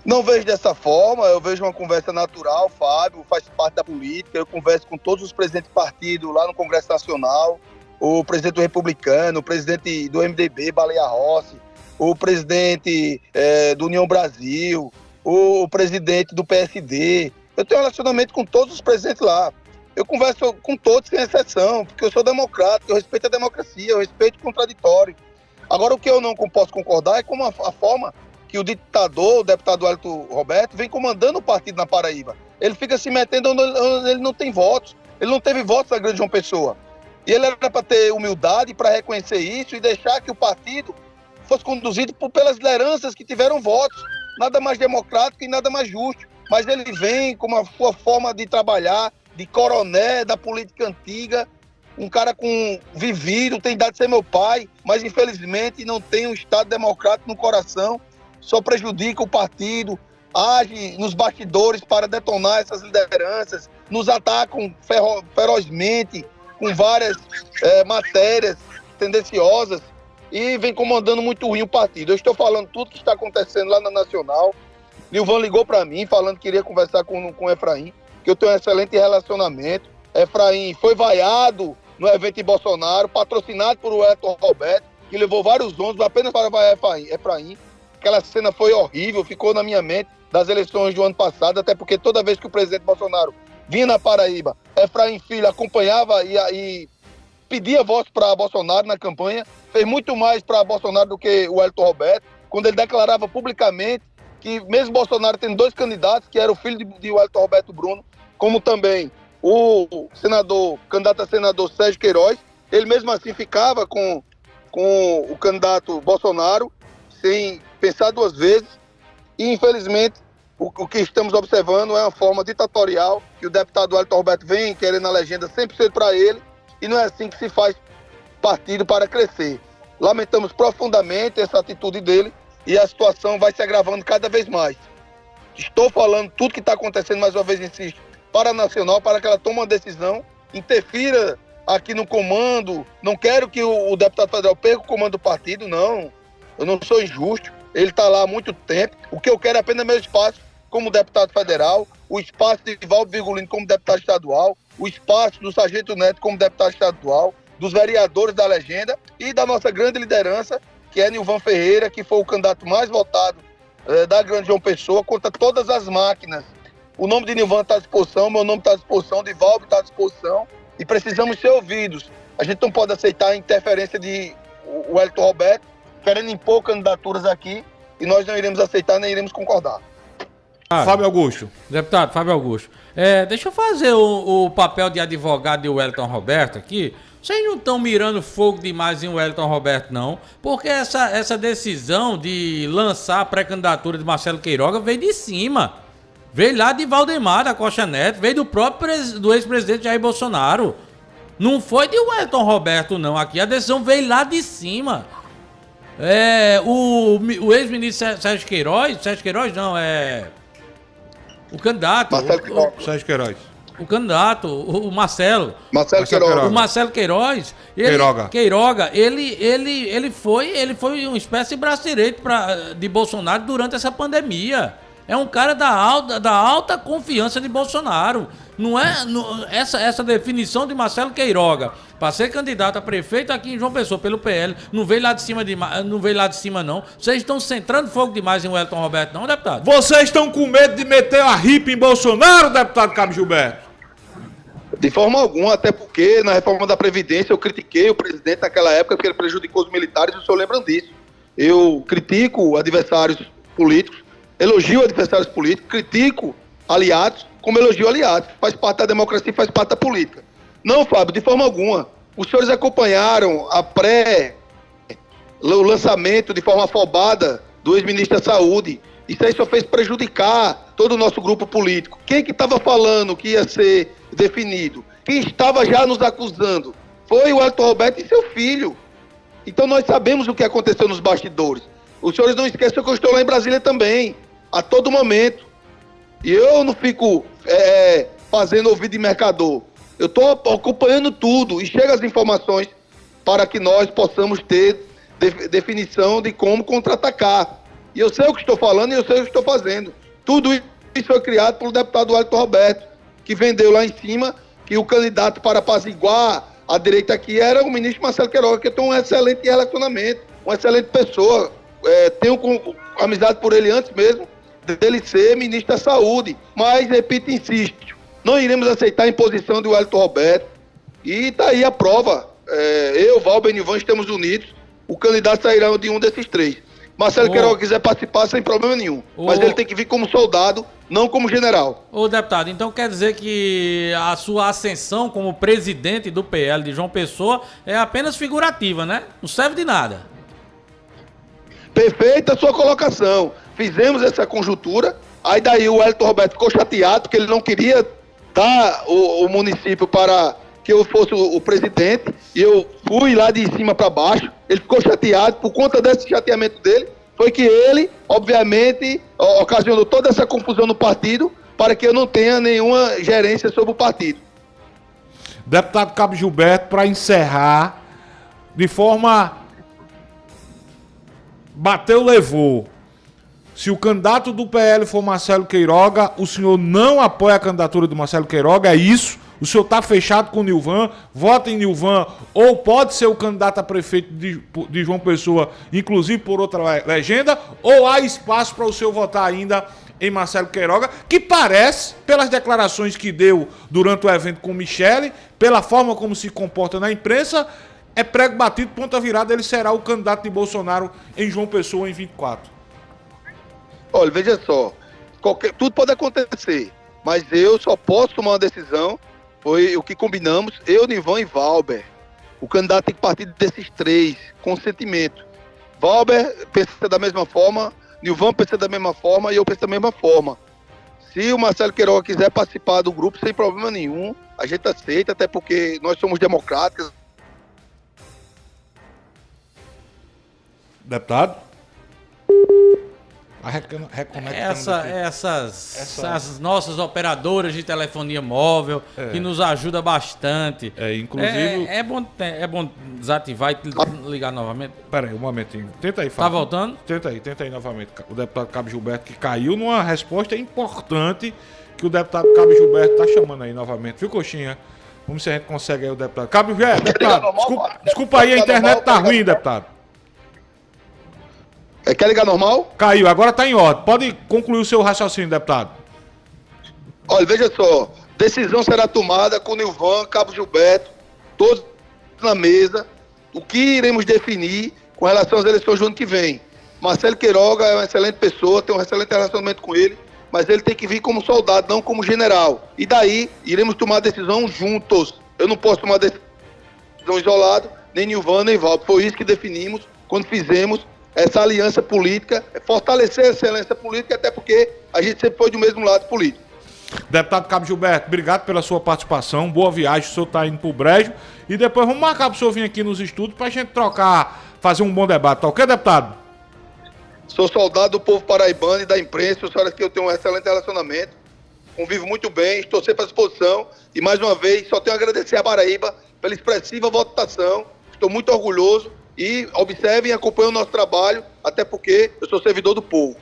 Não vejo dessa forma, eu vejo uma conversa natural, Fábio, faz parte da política, eu converso com todos os presidentes de partido lá no Congresso Nacional, o presidente do Republicano, o presidente do MDB, Baleia Rossi, o presidente do União Brasil, o presidente do PSD. Eu tenho relacionamento com todos os presidentes lá. Eu converso com todos, sem exceção, porque eu sou democrático, eu respeito a democracia, eu respeito o contraditório. Agora, o que eu não posso concordar é com a forma que o ditador, o deputado Wellington Roberto, vem comandando o partido na Paraíba. Ele fica se metendo onde ele não tem votos. Ele não teve votos na Grande João Pessoa. E ele era para ter humildade para reconhecer isso e deixar que o partido fosse conduzido pelas lideranças que tiveram votos. Nada mais democrático e nada mais justo. Mas ele vem com uma sua forma de trabalhar, de coroné da política antiga, um cara com vivido, tem idade de ser meu pai, mas infelizmente não tem um Estado democrático no coração, só prejudica o partido, age nos bastidores para detonar essas lideranças, nos atacam ferozmente com várias matérias tendenciosas e vem comandando muito ruim o partido. Eu estou falando tudo que está acontecendo lá na Nacional. Nilvan ligou para mim falando que iria conversar com o Efraim, que eu tenho um excelente relacionamento. Efraim foi vaiado no evento em Bolsonaro, patrocinado por Wellington Roberto, que levou vários ônibus apenas para vaiar Efraim. Aquela cena foi horrível, ficou na minha mente das eleições do ano passado, até porque toda vez que o presidente Bolsonaro vinha na Paraíba, Efraim Filho acompanhava e pedia votos para Bolsonaro na campanha, fez muito mais para Bolsonaro do que o Wellington Roberto, quando ele declarava publicamente que mesmo Bolsonaro tendo dois candidatos, que era o filho de Wellington Roberto Bruno, como também o candidato a senador Sérgio Queiroz, ele mesmo assim ficava com o candidato Bolsonaro, sem pensar duas vezes, e infelizmente o que estamos observando é uma forma ditatorial, que o deputado Wellington Roberto vem querendo a legenda 100% para ele, e não é assim que se faz partido para crescer. Lamentamos profundamente essa atitude dele, e a situação vai se agravando cada vez mais. Estou falando tudo que está acontecendo, mais uma vez insisto, para a Nacional, para que ela tome uma decisão, interfira aqui no comando. Não quero que o deputado federal perca o comando do partido, não. Eu não sou injusto. Ele está lá há muito tempo. O que eu quero é apenas meu espaço como deputado federal, o espaço de Valdo Virgulino como deputado estadual, o espaço do Sargento Neto como deputado estadual, dos vereadores da legenda e da nossa grande liderança, que é Nilvan Ferreira, que foi o candidato mais votado da Grande João Pessoa, contra todas as máquinas. O nome de Nilvan está à disposição, meu nome está à disposição, de Valdo está à disposição, e precisamos ser ouvidos. A gente não pode aceitar a interferência de Wellington Roberto, querendo impor candidaturas aqui, e nós não iremos aceitar, nem iremos concordar. Fábio Augusto. Deputado Fábio Augusto. Deixa eu fazer o papel de advogado de Wellington Roberto aqui. Vocês não estão mirando fogo demais em Wellington Roberto, não, porque essa decisão de lançar a pré-candidatura de Marcelo Queiroga veio de cima. Veio lá de Valdemar da Costa Neto, veio do próprio do ex-presidente Jair Bolsonaro. Não foi de Wellington Roberto, não. Aqui a decisão veio lá de cima. O ex-ministro Sérgio Queiroz não, o candidato. Sérgio Queiroz. O candidato, o Marcelo Queiroga. O Marcelo Queiroz. Queiroga, ele foi uma espécie de braço direito de Bolsonaro durante essa pandemia. É um cara da alta confiança de Bolsonaro. Essa definição de Marcelo Queiroga para ser candidato a prefeito aqui em João Pessoa pelo PL não veio lá de cima, não. Vocês estão centrando fogo demais em Wellington Roberto, não, deputado? Vocês estão com medo de meter a ripa em Bolsonaro, deputado Cabo Gilberto? De forma alguma, até porque na reforma da Previdência eu critiquei o presidente naquela época porque ele prejudicou os militares, e o senhor lembra disso. Eu critico adversários políticos, elogio adversários políticos, critico aliados, como elogio aliados. Faz parte da democracia, faz parte da política. Não, Fábio, de forma alguma. Os senhores acompanharam o lançamento de forma afobada do ex-ministro da Saúde. Isso aí só fez prejudicar todo o nosso grupo político. Quem que estava falando que ia ser definido? Quem estava já nos acusando? Foi o Wellington Roberto e seu filho. Então nós sabemos o que aconteceu nos bastidores. Os senhores não esqueçam que eu estou lá em Brasília também, a todo momento. E eu não fico fazendo ouvido de mercador. Eu estou acompanhando tudo e chega as informações para que nós possamos ter definição de como contra-atacar. E eu sei o que estou falando e eu sei o que estou fazendo. Tudo isso foi criado pelo deputado Wellington Roberto, que vendeu lá em cima que o candidato para apaziguar a direita aqui era o ministro Marcelo Queiroga, que tem um excelente relacionamento, uma excelente pessoa. Tenho amizade por ele antes mesmo dele ser ministro da Saúde. Mas, repito e insisto, não iremos aceitar a imposição do Wellington Roberto. E está aí a prova. Eu, Valber e Nilvan estamos unidos. O candidato sairá de um desses três. Marcelo Queiroga quiser participar sem problema nenhum. Mas ele tem que vir como soldado, não como general. Ô, deputado, então quer dizer que a sua ascensão como presidente do PL de João Pessoa é apenas figurativa, né? Não serve de nada. Perfeita a sua colocação. Fizemos essa conjuntura, aí daí o Wellington Roberto ficou chateado, porque ele não queria dar o município para que eu fosse o presidente, e eu fui lá de cima para baixo. Ele ficou chateado, por conta desse chateamento dele, foi que ele, obviamente, ocasionou toda essa confusão no partido, para que eu não tenha nenhuma gerência sobre o partido. Deputado Cabo Gilberto, para encerrar, de forma bateu, levou. Se o candidato do PL for Marcelo Queiroga, o senhor não apoia a candidatura do Marcelo Queiroga, é isso? O senhor está fechado com o Nilvan, vota em Nilvan, ou pode ser o candidato a prefeito de João Pessoa, inclusive por outra legenda, ou há espaço para o senhor votar ainda em Marcelo Queiroga, que parece, pelas declarações que deu durante o evento com Michele, pela forma como se comporta na imprensa, é prego batido, ponta virada, ele será o candidato de Bolsonaro em João Pessoa em 24. Olha, veja só, tudo pode acontecer, mas eu só posso tomar uma decisão Foi o que combinamos, eu, Nivan e Valber. O candidato tem que partir desses 3, consentimento. Valber pensa da mesma forma, Nivan pensa da mesma forma e eu penso da mesma forma. Se o Marcelo Queiroga quiser participar do grupo, sem problema nenhum, a gente aceita, até porque nós somos democráticos. Deputado? Essas nossas operadoras de telefonia móvel que nos ajudam bastante. Inclusive... É bom desativar e ligar novamente. Pera aí, um momentinho. Tenta aí, Fábio. Tá voltando? Tenta aí novamente. O deputado Cabo Gilberto, que caiu numa resposta importante que o deputado Cabo Gilberto tá chamando aí novamente. Viu, Coxinha? Vamos ver se a gente consegue aí o deputado. Cabo Gilberto, deputado, desculpa aí, a internet tá ruim, deputado. Quer ligar normal? Caiu, agora tá em ordem. Pode concluir o seu raciocínio, deputado. Olha, veja só. Decisão será tomada com o Nilvan, Cabo Gilberto, todos na mesa. O que iremos definir com relação às eleições do ano que vem. Marcelo Queiroga é uma excelente pessoa, tem um excelente relacionamento com ele, mas ele tem que vir como soldado, não como general. E daí, iremos tomar a decisão juntos. Eu não posso tomar decisão isolado, nem Nilvan, nem Val. Foi isso que definimos quando fizemos essa aliança política, fortalecer a excelência política, até porque a gente sempre foi do mesmo lado político. Deputado Cabo Gilberto, obrigado pela sua participação, boa viagem, o senhor está indo pro Brejo, e depois vamos marcar pro senhor vir aqui nos estúdios pra gente trocar, fazer um bom debate, tá ok, deputado? Sou soldado do povo paraibano e da imprensa, senhora, que eu tenho um excelente relacionamento, convivo muito bem, estou sempre à disposição, e mais uma vez, só tenho a agradecer a Paraíba pela expressiva votação, estou muito orgulhoso. E observem e acompanhem o nosso trabalho, até porque eu sou servidor do povo.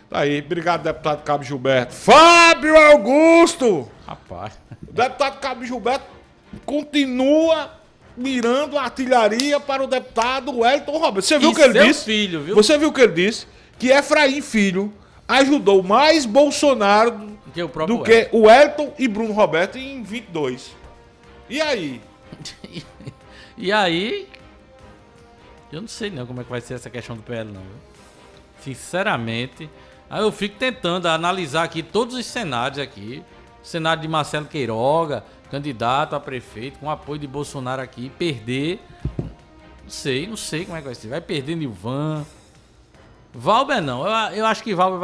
Tá aí, obrigado, deputado Cabo Gilberto. Fábio Augusto! Rapaz. O deputado Cabo Gilberto continua mirando a artilharia para o deputado Wellington Roberto. Você viu o que ele disse? Filho, viu? Você viu o que ele disse? Que Efraim Filho ajudou mais Bolsonaro do que o Wellington e Bruno Roberto em 22. E aí? E aí... Eu não sei não como é que vai ser essa questão do PL não, viu? Sinceramente, aí eu fico tentando analisar aqui todos os cenários aqui. O cenário de Marcelo Queiroga, candidato a prefeito, com apoio de Bolsonaro aqui, perder. Não sei como é que vai ser. Vai perder Nilvan. Valber não. Eu acho que Valber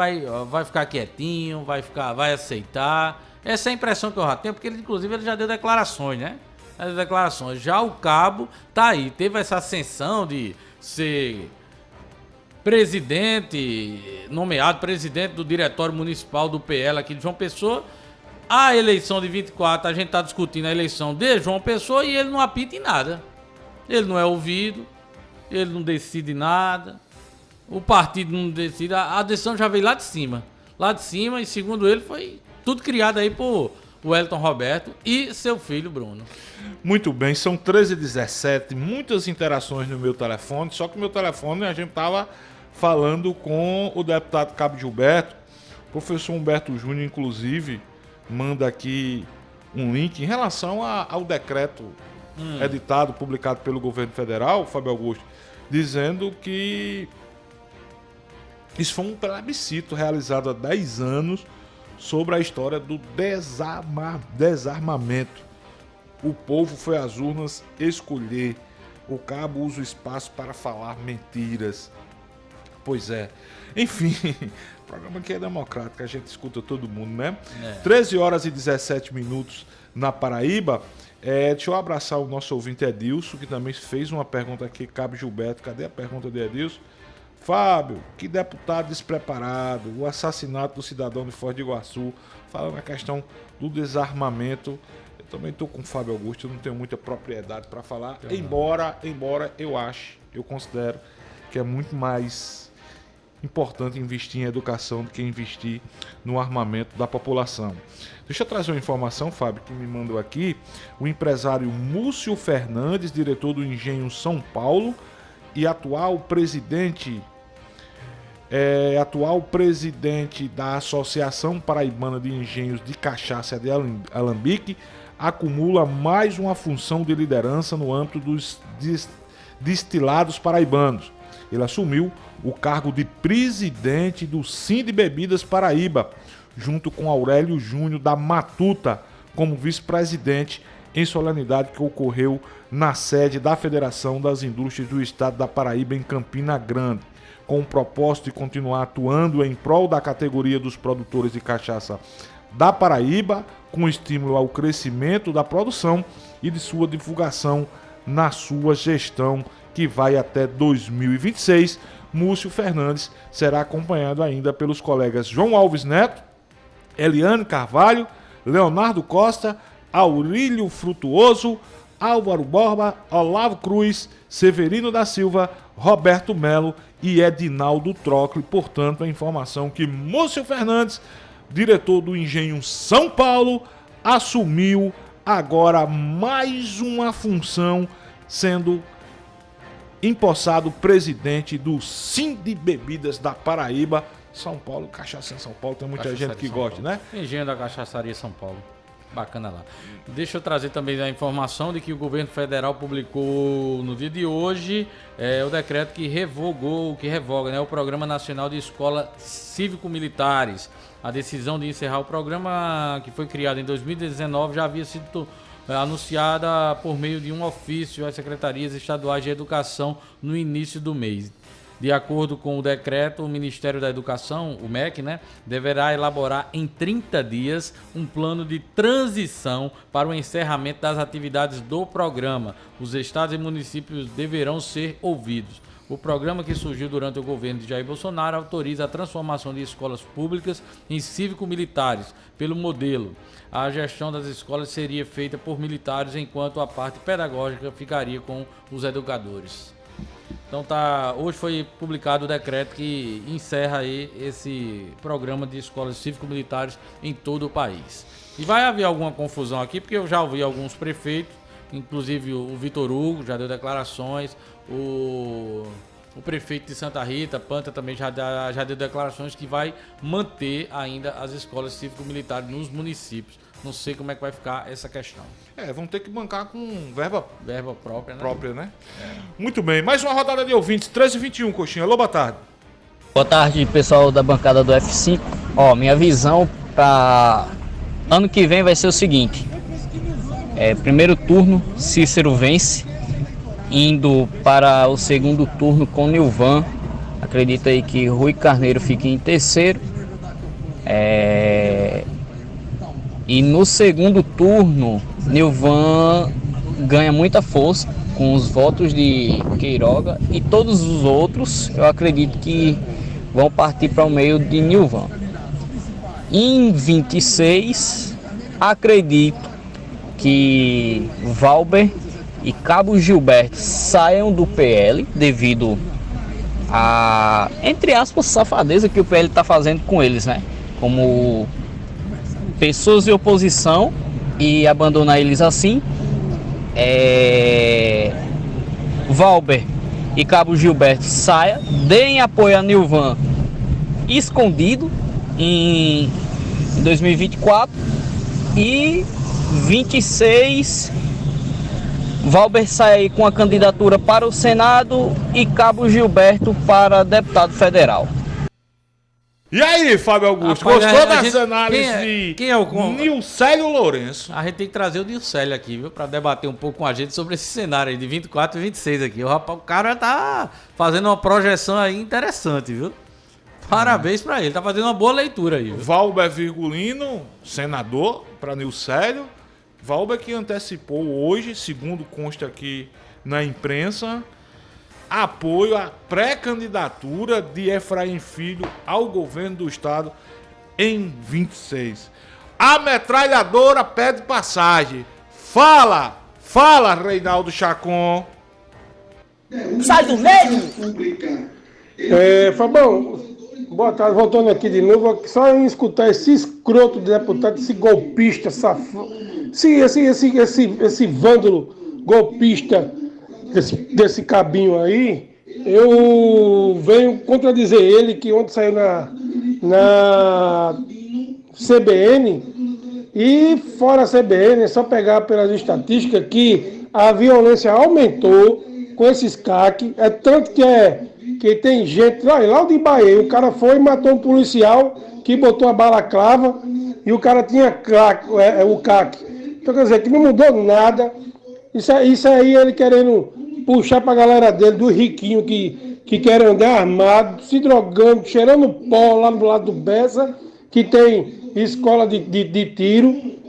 vai ficar quietinho, vai aceitar. Essa é a impressão que eu já tenho, porque ele, inclusive, ele já deu declarações, né? As declarações. Já o Cabo tá aí, teve essa ascensão de ser nomeado presidente do Diretório Municipal do PL aqui de João Pessoa. A eleição de 24, a gente tá discutindo a eleição de João Pessoa e ele não apita em nada. Ele não é ouvido, ele não decide nada, o partido não decide, a decisão já veio lá de cima. Lá de cima, e segundo ele, foi tudo criado aí por Wellington Roberto e seu filho Bruno. Muito bem, são 13h17, muitas interações no meu telefone, só que o meu telefone a gente estava falando com o deputado Cabo Gilberto, o professor Humberto Júnior, inclusive, manda aqui um link em relação ao decreto editado, publicado pelo governo federal, Fábio Augusto, dizendo que isso foi um plebiscito realizado há 10 anos sobre a história do desarmamento. O povo foi às urnas escolher. O cabo usa o espaço para falar mentiras. Pois é. Enfim, o programa aqui é democrático, a gente escuta todo mundo, né? 13h17 na Paraíba. Deixa eu abraçar o nosso ouvinte Edilson, que também fez uma pergunta aqui, Cabo Gilberto. Cadê a pergunta de Edilson? Fábio, que deputado despreparado, o assassinato do cidadão de Foz do Iguaçu, falando a questão do desarmamento. Eu também estou com o Fábio Augusto, eu não tenho muita propriedade para falar, embora eu considero que é muito mais importante investir em educação do que investir no armamento da população. Deixa eu trazer uma informação, Fábio, que me mandou aqui. O empresário Múcio Fernandes, diretor do Engenho São Paulo, e atual presidente da Associação Paraibana de Engenhos de Cachaça de Alambique, acumula mais uma função de liderança no âmbito dos destilados paraibanos. Ele assumiu o cargo de presidente do Sim de Bebidas Paraíba, junto com Aurélio Júnior da Matuta, como vice-presidente em solenidade que ocorreu na sede da Federação das Indústrias do Estado da Paraíba, em Campina Grande, com o propósito de continuar atuando em prol da categoria dos produtores de cachaça da Paraíba, com estímulo ao crescimento da produção e de sua divulgação na sua gestão, que vai até 2026. Múcio Fernandes será acompanhado ainda pelos colegas João Alves Neto, Eliane Carvalho, Leonardo Costa, Aurílio Frutuoso, Álvaro Borba, Olavo Cruz, Severino da Silva, Roberto Melo e Edinaldo Trocle. Portanto, a informação que Múcio Fernandes, diretor do Engenho São Paulo, assumiu agora mais uma função, sendo empossado presidente do Sind Bebidas da Paraíba. São Paulo, cachaça em São Paulo, tem muita gente que gosta, né? Engenho da Cachaçaria São Paulo. Bacana lá. Deixa eu trazer também a informação de que o governo federal publicou no dia de hoje o decreto que revoga, né, o Programa Nacional de Escolas Cívico-Militares. A decisão de encerrar o programa, que foi criado em 2019, já havia sido anunciada por meio de um ofício às secretarias estaduais de educação no início do mês. De acordo com o decreto, o Ministério da Educação, o MEC, né, deverá elaborar em 30 dias um plano de transição para o encerramento das atividades do programa. Os estados e municípios deverão ser ouvidos. O programa, que surgiu durante o governo de Jair Bolsonaro, autoriza a transformação de escolas públicas em cívico-militares, pelo modelo. A gestão das escolas seria feita por militares, enquanto a parte pedagógica ficaria com os educadores. Então hoje foi publicado o decreto que encerra aí esse programa de escolas cívico-militares em todo o país. E vai haver alguma confusão aqui, porque eu já ouvi alguns prefeitos, inclusive o Vitor Hugo já deu declarações, o prefeito de Santa Rita, Panta, também já deu declarações que vai manter ainda as escolas cívico-militares nos municípios. Não sei como é que vai ficar essa questão. Vão ter que bancar com verba própria, né? Muito bem, mais uma rodada de ouvintes, 13h21, Coxinha. Alô, boa tarde. Boa tarde, pessoal da bancada do F5. Minha visão para ano que vem vai ser o seguinte. Primeiro turno, Cícero vence, indo para o segundo turno com Nilvan. Acredito aí que Rui Carneiro fique em terceiro. E no segundo turno, Nilvan ganha muita força com os votos de Queiroga, e todos os outros eu acredito que vão partir para o meio de Nilvan. Em 26, acredito que Valber e Cabo Gilberto saiam do PL devido a, entre aspas, safadeza que o PL está fazendo com eles, né? Como pessoas de oposição, e abandonar eles assim. Valber e Cabo Gilberto saia, deem apoio a Nilvan escondido em 2024, e 26 Valber sai com a candidatura para o Senado e Cabo Gilberto para deputado federal. E aí, Fábio Augusto, gostou das análises quem é o Nilcélio Lourenço? A gente tem que trazer o Nilcélio aqui, viu? Pra debater um pouco com a gente sobre esse cenário aí de 24 e 26 aqui. O cara tá fazendo uma projeção aí interessante, viu? Parabéns pra ele, tá fazendo uma boa leitura aí. Viu? Valber Virgulino, senador, pra Nilcélio. Valber que antecipou hoje, segundo consta aqui na imprensa, apoio à pré-candidatura de Efraim Filho ao governo do estado em 26. A metralhadora pede passagem. Fala, Reinaldo Chacon. Sai do meio! Fabão, boa tarde, voltando aqui de novo, só em escutar esse escroto de deputado, esse golpista, esse vândalo golpista desse cabinho aí, eu venho contradizer ele, que ontem saiu na CBN, e fora a CBN, é só pegar pelas estatísticas que a violência aumentou com esses CAC, tanto que tem gente, lá de Bahia, o cara foi e matou um policial que botou a balaclava e o cara tinha o CAC. Então, quer dizer, que não mudou nada. Isso aí ele querendo puxar pra galera dele, do riquinho que querem andar armado, se drogando, cheirando pó lá do lado do Bessa, que tem escola de tiro.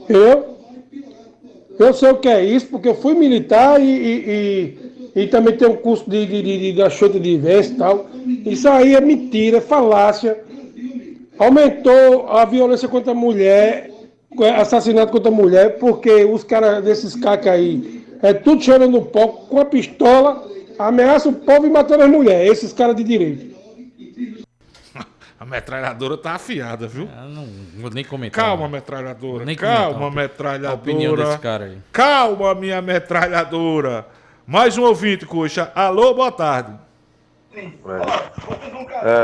Eu sei o que é isso, porque eu fui militar e também tenho um curso de achota de veste e tal. Isso aí é mentira, é falácia. Aumentou a violência contra a mulher, assassinato contra a mulher, porque os caras desses cacas aí, tudo cheirando pó, com a pistola, ameaça o povo e matando as mulheres, esses caras de direito. A metralhadora tá afiada, viu? Não vou nem comentar. Calma, metralhadora. Nem Calma, metralhadora. A opinião desse cara aí. Calma, minha metralhadora. Mais um ouvinte, Coxa. Alô, boa tarde.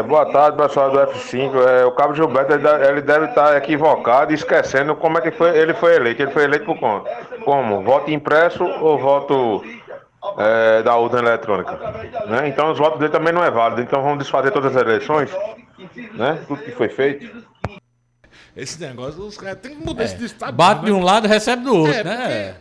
Boa tarde, pessoal do F5. O Cabo Gilberto ele deve estar equivocado e esquecendo como é que ele foi eleito. Ele foi eleito por conta. Como? Voto impresso ou voto da urna eletrônica? Né? Então os votos dele também não é válido. Então vamos desfazer todas as eleições, né? Tudo que foi feito. Esse negócio, os caras têm que mudar esse estado. Bate de um lado e recebe do outro, né?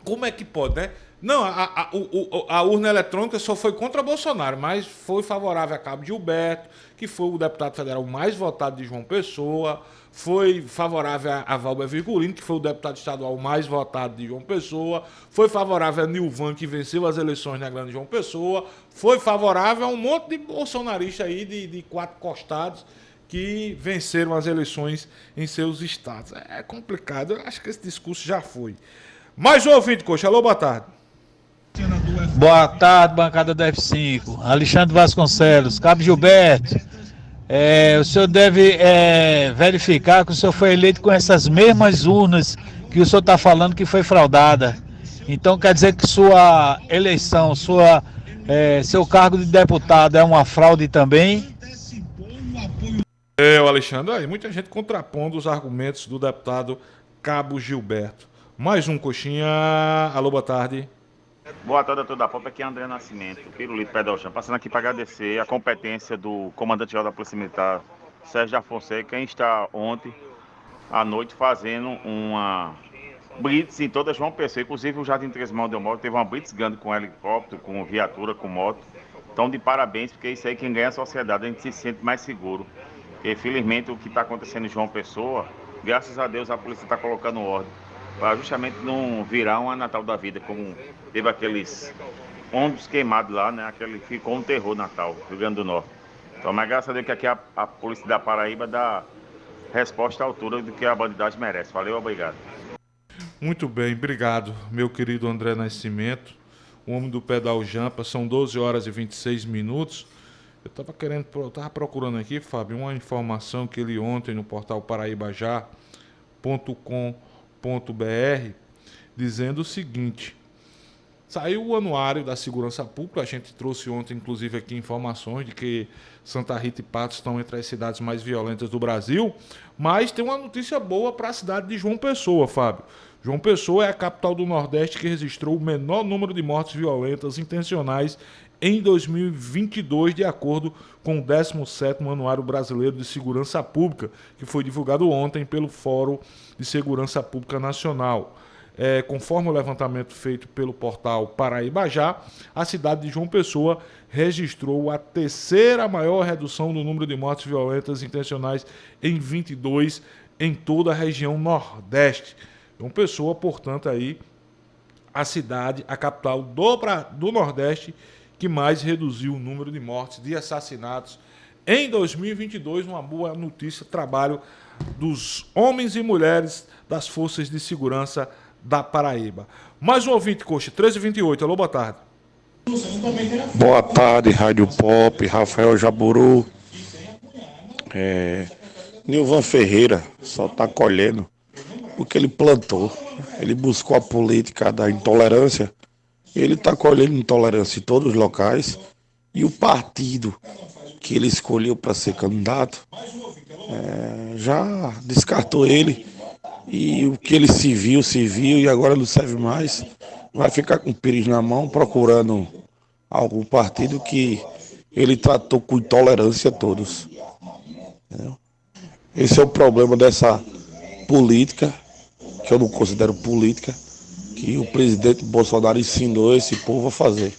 Como é que pode, né? Não, a urna eletrônica só foi contra Bolsonaro, mas foi favorável a Cabo Gilberto, que foi o deputado federal mais votado de João Pessoa, foi favorável a Valber Virgulino, que foi o deputado estadual mais votado de João Pessoa, foi favorável a Nilvan, que venceu as eleições na Grande João Pessoa, foi favorável a um monte de bolsonaristas aí, de 4 costados, que venceram as eleições em seus estados. É complicado, eu acho que esse discurso já foi. Mais um ouvinte, Coxa. Alô, boa tarde. Boa tarde, bancada do F5. Alexandre Vasconcelos, Cabo Gilberto. O senhor deve verificar que o senhor foi eleito com essas mesmas urnas que o senhor está falando que foi fraudada. Então quer dizer que sua eleição, seu cargo de deputado é uma fraude também? O Alexandre, aí muita gente contrapondo os argumentos do deputado Cabo Gilberto. Mais um, Coxinha. Alô, boa tarde. Boa tarde a toda a Pop, aqui é André Nascimento, Pirulito Pedal Chão. Passando aqui para agradecer a competência do comandante-geral da Polícia Militar, Sérgio da Fonseca, quem está ontem à noite fazendo uma blitz em toda João Pessoa. Inclusive o Jardim Três Mãos de Moto teve uma blitz grande com helicóptero, com viatura, com moto. Então de parabéns, porque isso aí quem ganha é a sociedade, a gente se sente mais seguro. Porque felizmente o que está acontecendo em João Pessoa, graças a Deus a polícia está colocando ordem, para justamente não virar uma Natal da vida, como teve aqueles ônibus queimados lá, né? Ficou um terror Natal, Rio Grande do Norte. Então, mas graças a Deus que aqui a polícia da Paraíba dá resposta à altura do que a bandidagem merece. Valeu, obrigado. Muito bem, obrigado, meu querido André Nascimento, o homem do pedal Jampa. São 12 horas e 26 minutos. Eu estava procurando aqui, Fábio, uma informação que ele ontem no portal paraibajá.com.br dizendo o seguinte: saiu o anuário da segurança pública, a gente trouxe ontem inclusive aqui informações de que Santa Rita e Patos estão entre as cidades mais violentas do Brasil, mas tem uma notícia boa para a cidade de João Pessoa, Fábio. João Pessoa é a capital do Nordeste que registrou o menor número de mortes violentas intencionais em 2022, de acordo com o 17º Anuário Brasileiro de Segurança Pública, que foi divulgado ontem pelo Fórum de Segurança Pública Nacional. Conforme o levantamento feito pelo portal Paraibajá, a cidade de João Pessoa registrou a terceira maior redução do número de mortes violentas intencionais em 22 em toda a região Nordeste. João Pessoa, portanto, aí a cidade, a capital do Nordeste, que mais reduziu o número de mortes, de assassinatos em 2022. Uma boa notícia, trabalho dos homens e mulheres das forças de segurança da Paraíba. Mais um ouvinte, Coxa, 13h28. Alô, boa tarde. Boa tarde, Rádio Pop, Rafael Jaburu. Nilvan Ferreira só está colhendo o que ele plantou. Ele buscou a política da intolerância. Ele está colhendo intolerância em todos os locais. E o partido que ele escolheu para ser candidato já descartou ele. E o que ele se viu e agora não serve mais. Vai ficar com o pires na mão procurando algum partido que ele tratou com intolerância a todos. Entendeu? Esse é o problema dessa política, que eu não considero política, que o presidente Bolsonaro ensinou esse povo a fazer.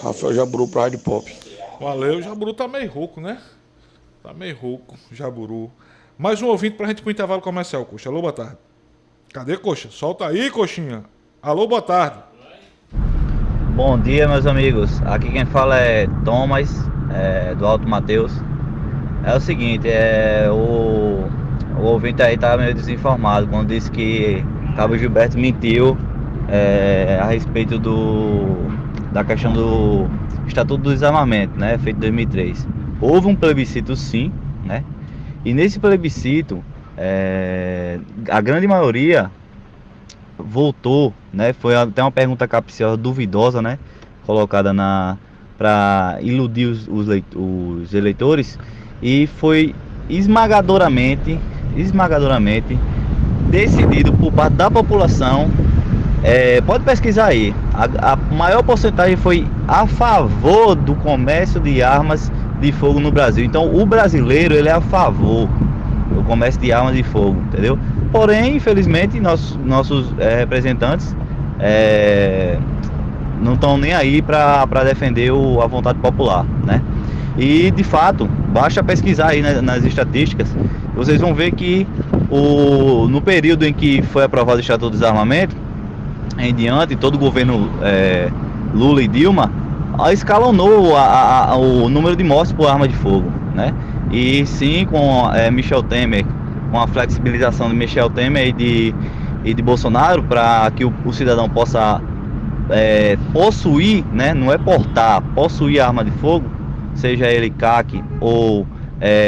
Rafael Jaburu pra Rádio Pop. Valeu, o Jaburu tá meio rouco, né? Tá meio rouco, Jaburu. Mais um ouvinte pra gente pro intervalo comercial, Coxa. Alô, boa tarde. Cadê, Coxa? Solta aí, Coxinha. Alô, boa tarde. Bom dia, meus amigos. Aqui quem fala é Thomas, do Alto Mateus. É o seguinte, o ouvinte aí tá meio desinformado quando disse que Cabo Gilberto mentiu a respeito da questão do Estatuto do Desarmamento, né, feito em 2003. Houve um plebiscito sim, né, e nesse plebiscito a grande maioria votou, né, foi até uma pergunta capciosa, duvidosa, né, colocada para iludir os eleitores, e foi esmagadoramente decidido por parte da população. Pode pesquisar aí, a maior porcentagem foi a favor do comércio de armas de fogo no Brasil. Então o brasileiro, ele é a favor do comércio de armas de fogo, entendeu? Porém, infelizmente, nossos representantes não estão nem aí para defender a vontade popular, né? E de fato, basta pesquisar aí nas estatísticas, vocês vão ver que no período em que foi aprovado o Estatuto do Desarmamento em diante, todo o governo Lula e Dilma escalonou o número de mortes por arma de fogo, né? E sim, com Michel Temer, com a flexibilização de Michel Temer e de Bolsonaro, para que o cidadão possa possuir, né? Não é portar, possuir arma de fogo, seja ele CAC ou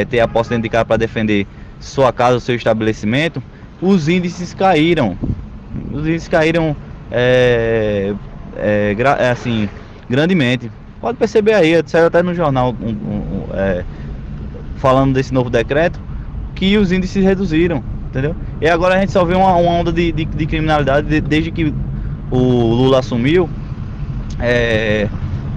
ter a posse dentro de casa para defender sua casa ou seu estabelecimento, os índices caíram. Os índices caíram assim, grandemente. Pode perceber aí, saiu até no jornal falando desse novo decreto, que os índices reduziram, entendeu? E agora a gente só vê uma onda de criminalidade desde que o Lula assumiu,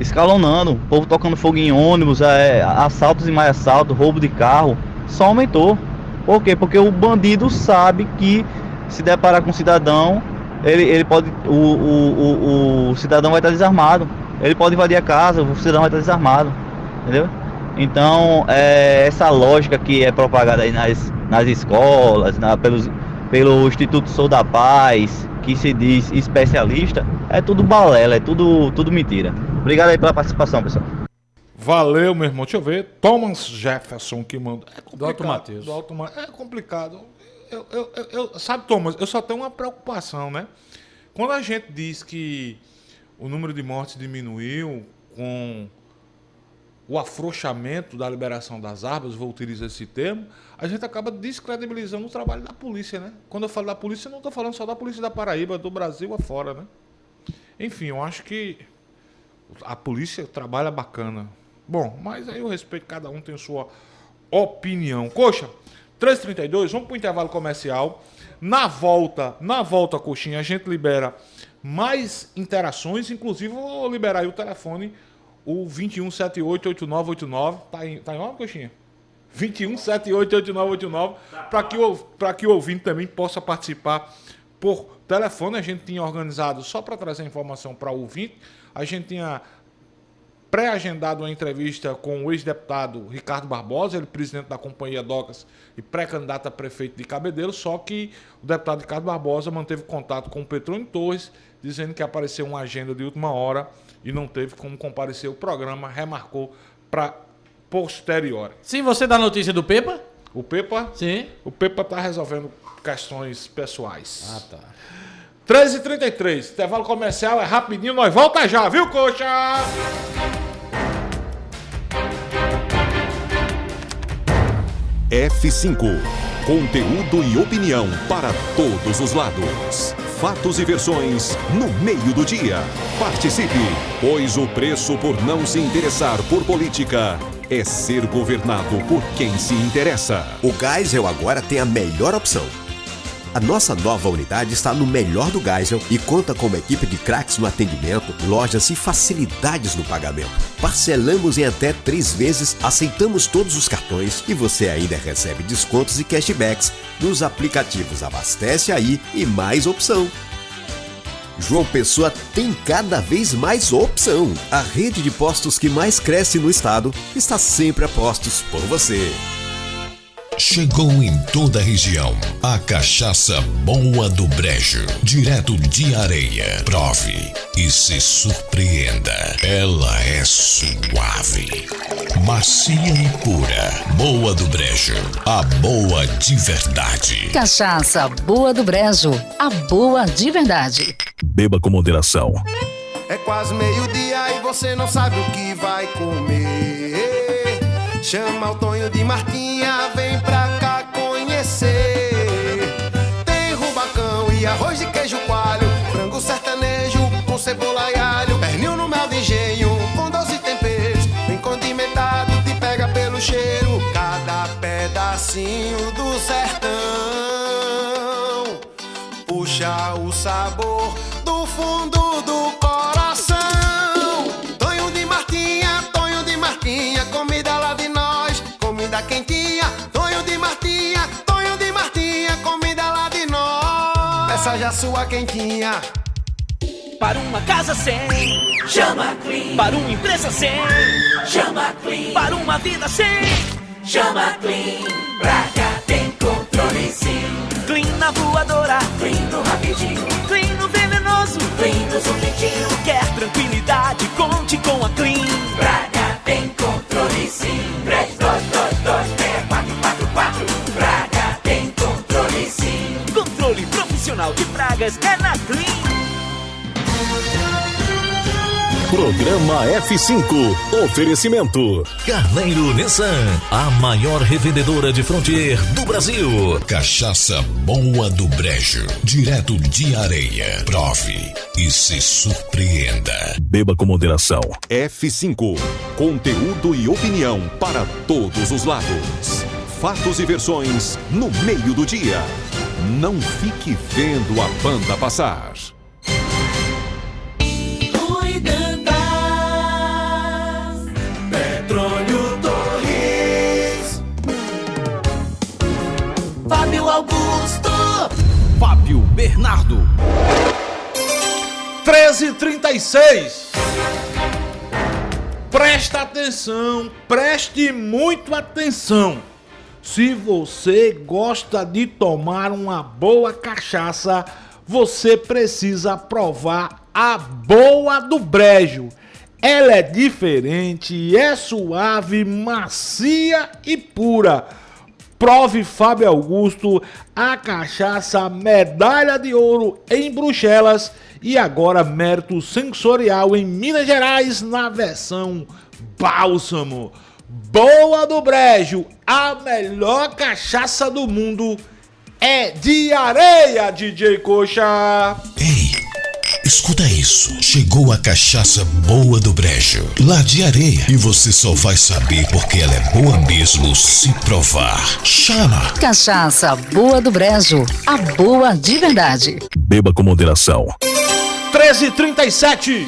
escalonando, o povo tocando fogo em ônibus, assaltos e mais assaltos, roubo de carro, só aumentou. Por quê? Porque o bandido sabe que se deparar com um cidadão, ele pode, o cidadão vai estar desarmado, ele pode invadir a casa, o cidadão vai estar desarmado, entendeu? Então, essa lógica que é propagada aí nas escolas, pelo Instituto Sou da Paz, que se diz especialista, é tudo balela, é tudo mentira. Obrigado aí pela participação, pessoal. Valeu, meu irmão. Deixa eu ver. Thomas Jefferson que mandou. Do Alto Mateus. É complicado. Sabe, Thomas, eu só tenho uma preocupação, né? Quando a gente diz que o número de mortes diminuiu com o afrouxamento da liberação das armas, vou utilizar esse termo, a gente acaba descredibilizando o trabalho da polícia, né? Quando eu falo da polícia, eu não estou falando só da polícia da Paraíba, do Brasil afora, né? Enfim, eu acho que a polícia trabalha bacana. Bom, mas aí eu respeito, cada um tem sua opinião. Coxa, 3h32, vamos para o intervalo comercial. Na volta, Coxinha, a gente libera mais interações, inclusive eu vou liberar aí o telefone, o 21788989. Tá em ordem, Coxinha? 21788989, para que o ouvinte também possa participar por telefone. A gente tinha organizado, só para trazer informação para o ouvinte, a gente tinha pré-agendado uma entrevista com o ex-deputado Ricardo Barbosa, ele presidente da Companhia Docas e pré-candidato a prefeito de Cabedelo, só que o deputado Ricardo Barbosa manteve contato com o Petrônio Torres, dizendo que apareceu uma agenda de última hora e não teve como comparecer. O programa remarcou para posterior. Sim, você dá notícia do Pepa? O Pepa? Sim. O Pepa está resolvendo questões pessoais. Ah, tá. 13h33, intervalo comercial, é rapidinho, nós volta já, viu, Coxa? F5, conteúdo e opinião para todos os lados. Fatos e versões no meio do dia. Participe, pois o preço por não se interessar por política é ser governado por quem se interessa. O Geisel agora tem a melhor opção. A nossa nova unidade está no melhor do Geisel e conta com uma equipe de craques no atendimento, lojas e facilidades no pagamento. Parcelamos em até 3 vezes, aceitamos todos os cartões e você ainda recebe descontos e cashbacks nos aplicativos Abastece Aí e Mais Opção. João Pessoa tem cada vez mais opção. A rede de postos que mais cresce no estado está sempre a postos por você. Chegou em toda a região a cachaça boa do Brejo, direto de Areia. Prove e se surpreenda. Ela é suave, macia e pura. Boa do Brejo, a boa de verdade. Cachaça Boa do Brejo, a boa de verdade. Beba com moderação. É quase meio-dia e você não sabe o que vai comer. Chama o Tonho de Martinha, vem pra cá conhecer. Tem rubacão e arroz de queijo coalho, frango sertanejo com cebola e alho, pernil no mel de engenho com 12 temperos, bem condimentado, te pega pelo cheiro. Cada pedacinho do sertão puxa o sabor do fundo do coração. Tonho de Martinha, comida lá de nós, comida quentinha. Tonho de Martinha, comida lá de nós. Essa já sua quentinha. Para uma casa sem, chama Clean. Para uma empresa sem, chama Clean. Para uma vida sem, chama Clean. Pra cá tem controle sim. Clean na voadora, Clean no rapidinho, Clean no venenoso, Clean no sujetinho. Quer tranquilidade, conte com a Clean. Pra cá tem controle sim. 32226444. Pra cá tem controle sim. Controle profissional de pragas é na Clean. Programa F5. Oferecimento Carneiro Nissan, a maior revendedora de Frontier do Brasil. Cachaça boa do Brejo, direto de Areia. Prove e se surpreenda. Beba com moderação. F5. Conteúdo e opinião para todos os lados. Fatos e versões no meio do dia. Não fique vendo a banda passar. Petróleo Torres. Fábio Augusto. Fábio Bernardo. 13h36. Presta atenção, preste muito atenção. Se você gosta de tomar uma boa cachaça, você precisa provar a Boa do Brejo. Ela é diferente, é suave, macia e pura. Prove Fábio Augusto, a cachaça medalha de ouro em Bruxelas e agora mérito sensorial em Minas Gerais na versão bálsamo. Boa do Brejo, a melhor cachaça do mundo é de Areia, DJ Coxa. Ei, escuta isso. Chegou a cachaça boa do Brejo, lá de Areia. E você só vai saber porque ela é boa mesmo se provar. Chama! Cachaça Boa do Brejo, a boa de verdade. Beba com moderação. 13h37.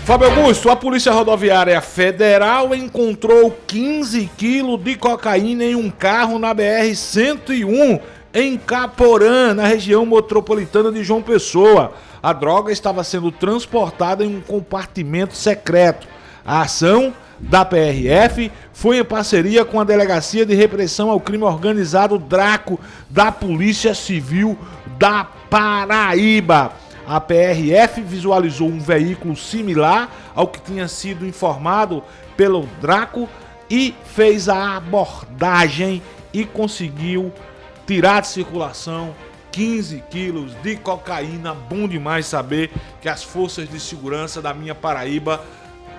Fábio Augusto, a Polícia Rodoviária Federal encontrou 15 quilos de cocaína em um carro na BR-101 em Caporã, na região metropolitana de João Pessoa. A droga estava sendo transportada em um compartimento secreto. A ação da PRF foi em parceria com a Delegacia de Repressão ao Crime Organizado Draco da Polícia Civil da Paraíba. A PRF visualizou um veículo similar ao que tinha sido informado pelo Draco e fez a abordagem e conseguiu tirar de circulação 15 quilos de cocaína. Bom demais saber que as forças de segurança da minha Paraíba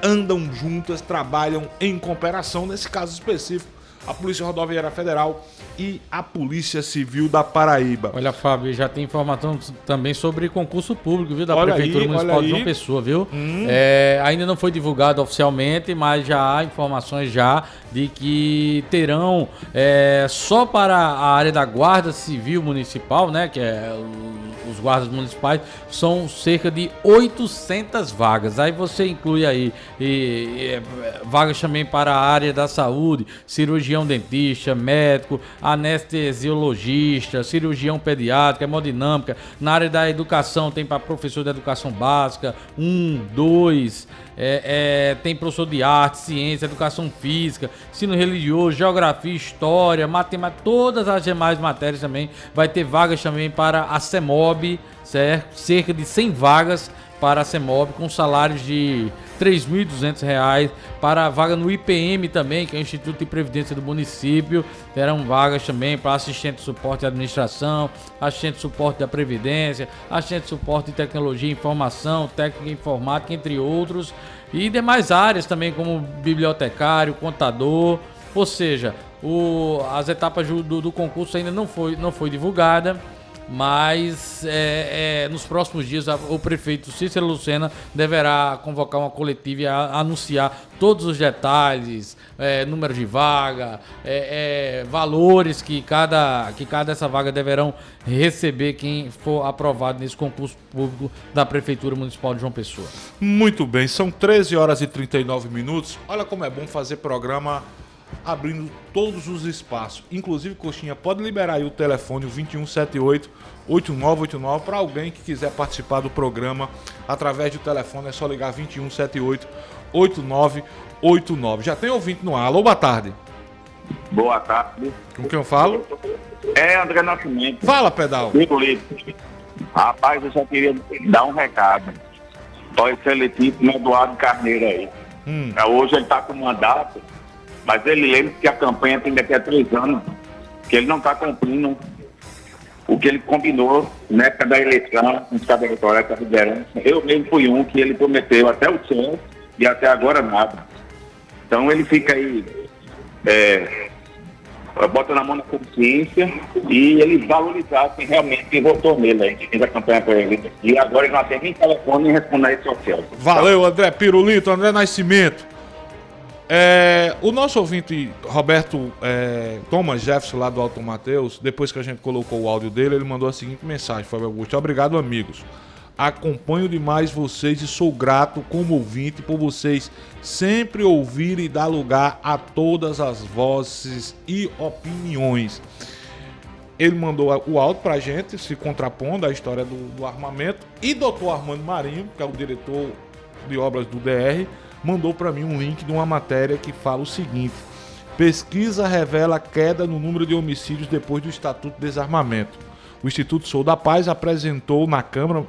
andam juntas, trabalham em cooperação. Nesse caso específico, a Polícia Rodoviária Federal e a Polícia Civil da Paraíba. Olha, Fábio, já tem informação também sobre concurso público, viu, da Olha Prefeitura aí, Municipal olha de João aí. Pessoa, viu? Ainda não foi divulgado oficialmente, mas já há informações já de que terão só para a área da Guarda Civil Municipal, né, que é os guardas municipais, são cerca de 800 vagas. Aí você inclui aí vagas também para a área da saúde, cirurgião dentista, médico, anestesiologista, cirurgião pediátrico, hemodinâmica. Na área da educação tem para professor de educação básica, 1, 2, tem professor de arte, ciência, educação física, ensino religioso, geografia, história, matemática, todas as demais matérias também. Vai ter vagas também para a CEMOB, certo? Cerca de 100 vagas para a CEMOB, com salários de R$ 3.200, para a vaga no IPM também, que é o Instituto de Previdência do município. Terão vagas também para assistente de suporte de administração, assistente de suporte da Previdência, assistente de suporte de tecnologia e informação, técnica informática, entre outros, e demais áreas também, como bibliotecário, contador. Ou seja, as etapas do concurso ainda não foi divulgada, mas nos próximos dias o prefeito Cícero Lucena deverá convocar uma coletiva e anunciar todos os detalhes, número de vaga, valores que cada essa vaga deverão receber quem for aprovado nesse concurso público da Prefeitura Municipal de João Pessoa. Muito bem, são 13 horas e 39 minutos. Olha como é bom fazer programa abrindo todos os espaços. Inclusive, Coxinha, pode liberar aí o telefone, o 2178-8989, para alguém que quiser participar do programa através do telefone. É só ligar 2178-8989. Já tem ouvinte no ar. Alô, boa tarde. Boa tarde. Com quem eu falo? É André Nascimento. Fala, Pedal. Rapaz, eu só queria dar um recado. Olha esse eletivo no Eduardo Carneiro aí. Hoje ele está com mandato, mas ele lembra que a campanha tem daqui a 3 anos, que ele não está cumprindo o que ele combinou na época da eleição, com os cabos eleitorais da liderança. Eu mesmo fui um que ele prometeu até o céu e até agora nada. Então ele fica aí, bota na mão na consciência e ele valorizar quem realmente votou nele aí, que fez a campanha com ele. E agora ele não tem nem telefone nem responde a rede social. Valeu, André Pirulito, André Nascimento. O nosso ouvinte Roberto Thomas Jefferson, lá do Alto Mateus, depois que a gente colocou o áudio dele, ele mandou a seguinte mensagem: Fábio Augusto, obrigado, amigos. Acompanho demais vocês e sou grato como ouvinte por vocês sempre ouvir e dar lugar a todas as vozes e opiniões. Ele mandou o áudio pra gente, se contrapondo à história do armamento. E Dr. Armando Marinho, que é o diretor de obras do DR, mandou para mim um link de uma matéria que fala o seguinte: pesquisa revela queda no número de homicídios depois do Estatuto de Desarmamento. O Instituto Sou da Paz apresentou na Câmara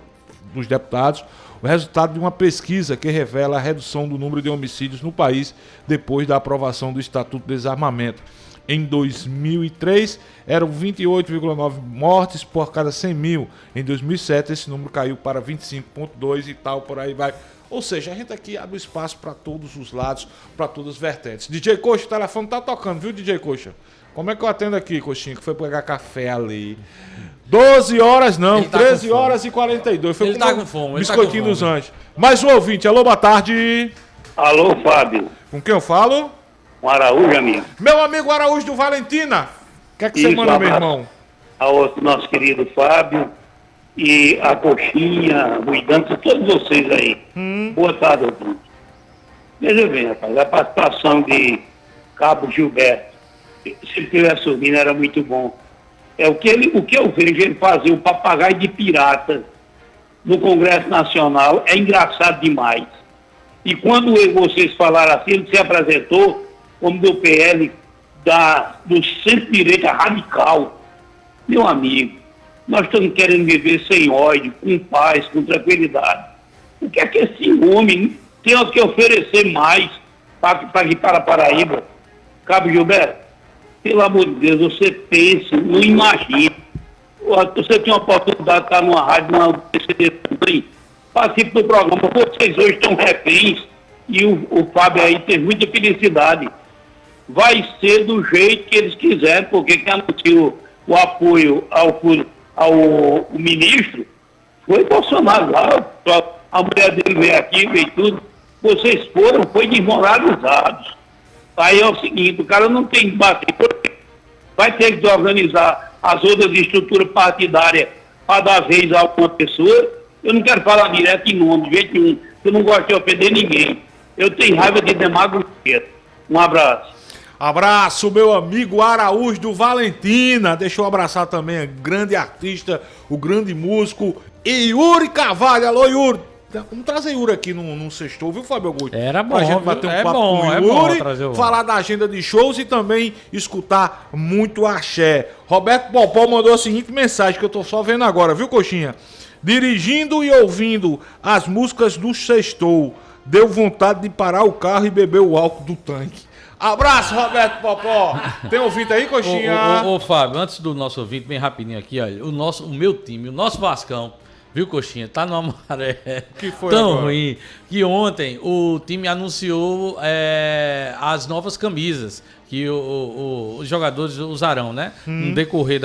dos Deputados o resultado de uma pesquisa que revela a redução do número de homicídios no país depois da aprovação do Estatuto de Desarmamento. Em 2003, eram 28,9 mortes por cada 100 mil. Em 2007, esse número caiu para 25,2 e tal, por aí vai. Ou seja, a gente aqui abre espaço para todos os lados, para todas as vertentes. DJ Coxa, o telefone tá tocando, viu, DJ Coxa? Como é que eu atendo aqui, Coxinha, que foi pegar café ali? 12 horas não, 13 horas e 42. Foi ele tá com fome. Biscoitinho dos Anjos. Mais um ouvinte, alô, boa tarde. Alô, Fábio. Com quem eu falo? Com Araújo, amigo. Meu amigo Araújo do Valentina. O que é que você manda, meu irmão? Ao nosso querido Fábio e a Coxinha, o Idanto, todos vocês aí. Boa tarde, ouvinte. Veja bem, rapaz, a participação de Cabo Gilberto, se ele estivesse ouvindo, era muito bom. O que eu vejo ele fazer o papagaio de pirata no Congresso Nacional é engraçado demais. E quando vocês falaram assim, ele se apresentou como do PL do centro-direita radical. Meu amigo, nós estamos querendo viver sem ódio, com paz, com tranquilidade. O que é que esse homem tem que oferecer mais para a Paraíba? Cabo Gilberto, pelo amor de Deus, você pensa, não imagina. Você tem a oportunidade de estar numa rádio, numa PCD também. Participe do programa. Vocês hoje estão reféns e o Fábio aí tem muita felicidade. vai ser do jeito que eles quiserem, porque quem anunciou o apoio ao ministro foi Bolsonaro lá, a mulher dele veio aqui, veio tudo. Vocês foi desmoralizados. Aí é o seguinte, o cara não tem que bater, vai ter que organizar as outras estruturas partidárias para dar vez a uma pessoa. Eu não quero falar direto em nome, de jeito nenhum, eu não gosto de ofender ninguém. Eu tenho raiva de demagogia. Um abraço. Abraço, meu amigo Araújo do Valentina. Deixa eu abraçar também a grande artista, o grande músico Yuri Carvalho. Alô, Yuri. Vamos trazer Yuri aqui num sextou, viu, Fábio Augusto? Era bom, pra gente bater um papo com o Yuri, falar da agenda de shows e também escutar muito axé. Roberto Popó mandou a seguinte mensagem que eu tô só vendo agora, viu, Coxinha? Dirigindo e ouvindo as músicas do sextou, deu vontade de parar o carro e beber o álcool do tanque. Abraço, Roberto Popó. Tem ouvinte aí, Coxinha? Ô, Fábio, antes do nosso ouvinte, bem rapidinho aqui, olha, o meu time, o nosso Vascão, viu, Coxinha? Tá numa maré que foi tão agora? ruim que ontem o time anunciou as novas camisas que os jogadores usarão, né? No decorrer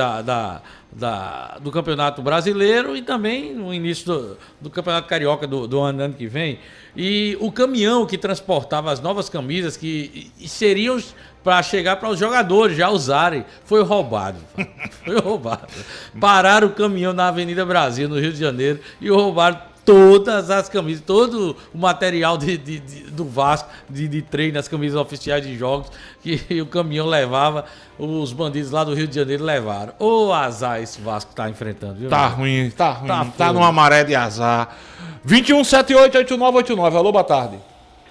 do Campeonato Brasileiro e também no início do Campeonato Carioca do ano que vem. E o caminhão que transportava as novas camisas que seriam para chegar para os jogadores já usarem, foi roubado. Foi roubado. Pararam o caminhão na Avenida Brasil, no Rio de Janeiro, e roubaram todas as camisas, todo o material do Vasco, de treino, as camisas oficiais de jogos, que o caminhão levava, os bandidos lá do Rio de Janeiro levaram. Ô azar esse Vasco tá enfrentando, viu? Tá ruim. Tá numa maré de azar. 21788989. Alô, boa tarde.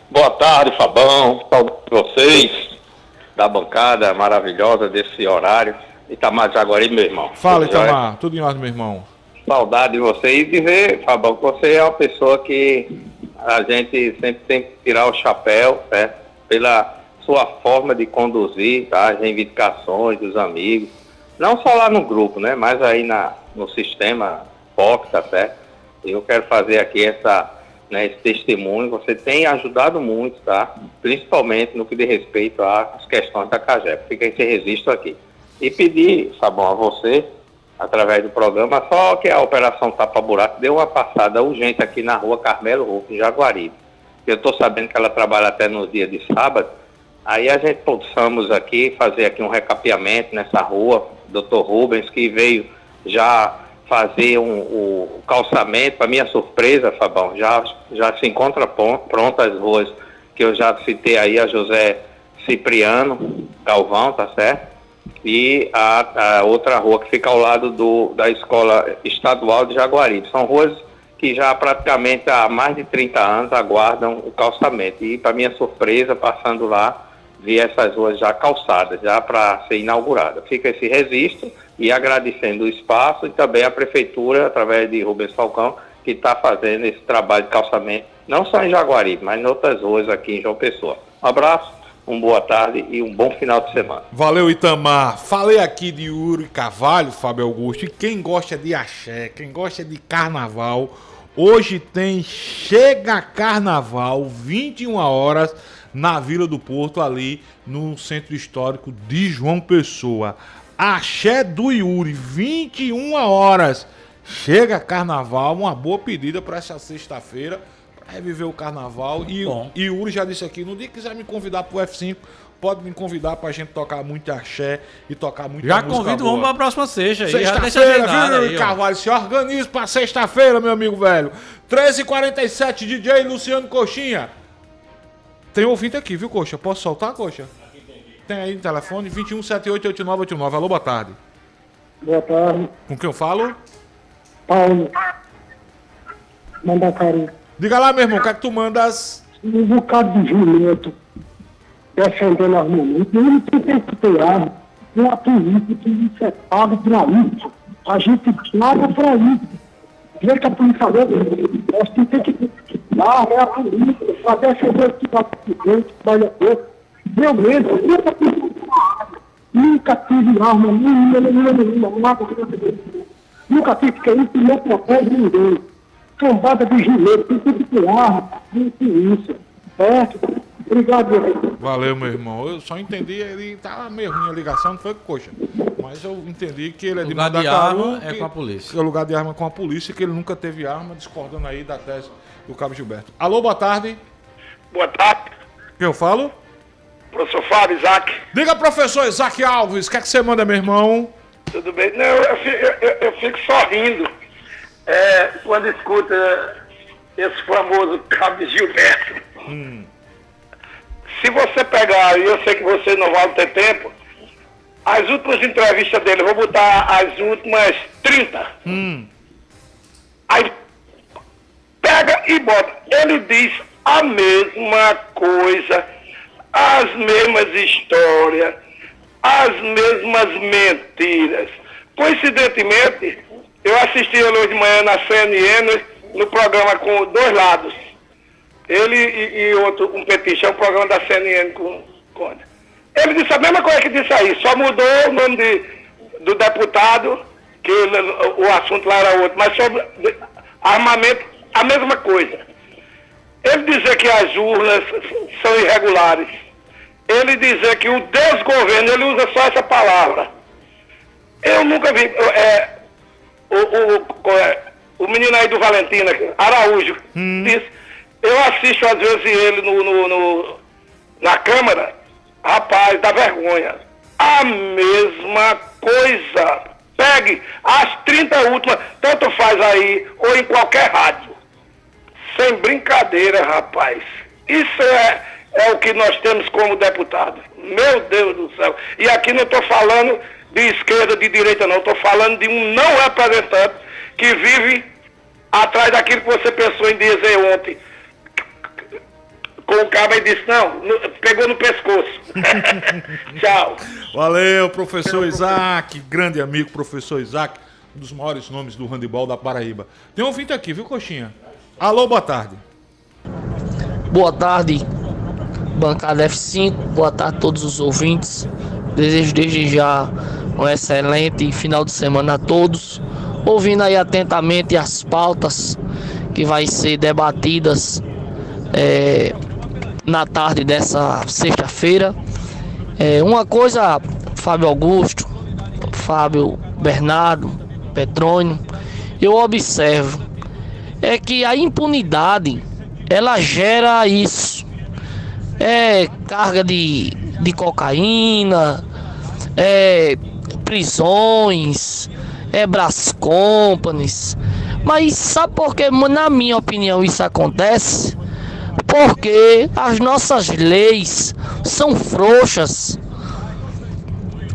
Boa tarde, Fabão. Saudade de vocês, da bancada maravilhosa desse horário. Itamar Jaguaribe, meu irmão. Fala, Itamar. Tudo em ordem, meu irmão. Saudade de você e dizer, Fabão, que você é uma pessoa que a gente sempre tem que tirar o chapéu, né, pela sua forma de conduzir, tá, as reivindicações dos amigos, não só lá no grupo, né, mas aí no sistema POC, tá certo? Eu quero fazer aqui esse testemunho. Você tem ajudado muito, tá, principalmente no que diz respeito às questões da CAGEP. Fica esse registro aqui. E pedir, Fabão, a você, através do programa, só que a Operação Tapa Buraco deu uma passada urgente aqui na rua Carmelo Rufo, em Jaguaribe. Eu estou sabendo que ela trabalha até no dia de sábado, aí a gente possamos aqui fazer aqui um recapeamento nessa rua. Dr. Rubens, que veio já fazer o calçamento, para minha surpresa, Fabão, já se encontra pronta as ruas que eu já citei aí, a José Cipriano Galvão, tá certo? E a outra rua que fica ao lado da Escola Estadual de Jaguaribe. São ruas que já praticamente há mais de 30 anos aguardam o calçamento. E, para minha surpresa, passando lá, vi essas ruas já calçadas, já para ser inaugurada. Fica esse registro e agradecendo o espaço e também a Prefeitura, através de Rubens Falcão, que está fazendo esse trabalho de calçamento, não só em Jaguaribe, mas em outras ruas aqui em João Pessoa. Um abraço. Uma boa tarde e um bom final de semana. Valeu, Itamar. Falei aqui de Yuri Carvalho, Fábio Augusto. E quem gosta de axé, quem gosta de carnaval, hoje tem Chega Carnaval, 21 horas, na Vila do Porto, ali no Centro Histórico de João Pessoa. Axé do Yuri, 21 horas. Chega Carnaval, uma boa pedida para essa sexta-feira. Reviver o carnaval. E Yuri já disse aqui, no dia que quiser me convidar pro F5, pode me convidar pra gente tocar muito axé e tocar muito música boa. Já convido, vamos pra próxima sexta. Sexta-feira, viu, Yuri Carvalho? Se organiza pra sexta-feira, meu amigo velho. 13h47, DJ Luciano Coxinha. Tem ouvinte aqui, viu, Coxa? Posso soltar, Coxa? Tem aí no telefone, 21788989. Alô, boa tarde. Boa tarde. Com quem eu falo? Paulo. Mandacaru. Diga lá, meu irmão, o que é que tu mandas? Um bocado de jumento defendendo as mulheres. Ele tem que ter uma polícia que isso é pago pra isso. A gente paga pra isso. Vê que a polícia nós temos que dar a polícia pra defender o que trabalhador. Eu mesmo, nunca tive arma, nada. Nunca tive que ir e não protege ninguém. Tombada de gileiro, tem que ter arma, tem isso, certo? Obrigado, meu irmão. Valeu, meu irmão. Eu só entendi, ele tá meio ruim a ligação, não foi com Coxa. Mas eu entendi que ele é de Lugar de Mandacaru. arma é com a polícia. É o lugar de arma com a polícia, que ele nunca teve arma, discordando aí da tese do Cabo Gilberto. Alô, boa tarde. Boa tarde. Quem eu falo? Professor Fábio, Isaac. Diga, professor Isaac Alves, o que é que você manda, meu irmão? Tudo bem? Não, eu fico sorrindo quando escuta esse famoso Cabo Gilberto. Se você pegar, e eu sei que você não vai ter tempo, as últimas entrevistas dele, eu vou botar as últimas 30. Aí pega e bota. Ele diz a mesma coisa, as mesmas histórias, as mesmas mentiras. Coincidentemente, eu assisti ele hoje de manhã na CNN, no programa com dois lados. Ele e outro, um petista, é um programa da CNN com... Ele disse a mesma coisa que disse aí, só mudou o nome do deputado, que o assunto lá era outro, mas sobre armamento, a mesma coisa. Ele dizer que as urnas são irregulares. Ele dizer que o desgoverno, ele usa só essa palavra. Eu nunca vi... o menino aí do Valentina, Araújo, disse... Eu assisto às vezes ele na Câmara, rapaz, dá vergonha. A mesma coisa. Pegue as 30 últimas, tanto faz aí, ou em qualquer rádio. Sem brincadeira, rapaz. Isso é o que nós temos como deputado. Meu Deus do céu. E aqui não estou falando de esquerda, de direita, não. Estou falando de um não representante que vive atrás daquilo que você pensou em dizer ontem. Com o cabo e disse, não, pegou no pescoço. Tchau. Valeu, professor Isaac, grande amigo, professor Isaac, um dos maiores nomes do handebol da Paraíba. Tem um ouvinte aqui, viu, Coxinha? Alô, boa tarde. Boa tarde, bancada F5, boa tarde a todos os ouvintes. Desejo desde já um excelente final de semana a todos. Ouvindo aí atentamente as pautas que vai ser debatidas na tarde dessa sexta-feira. Uma coisa, Fábio Augusto, Fábio Bernardo, Petrônio, eu observo, é que a impunidade, ela gera isso. Carga de cocaína, prisões, Brás Companies. Mas sabe por que, na minha opinião, isso acontece? Porque as nossas leis são frouxas.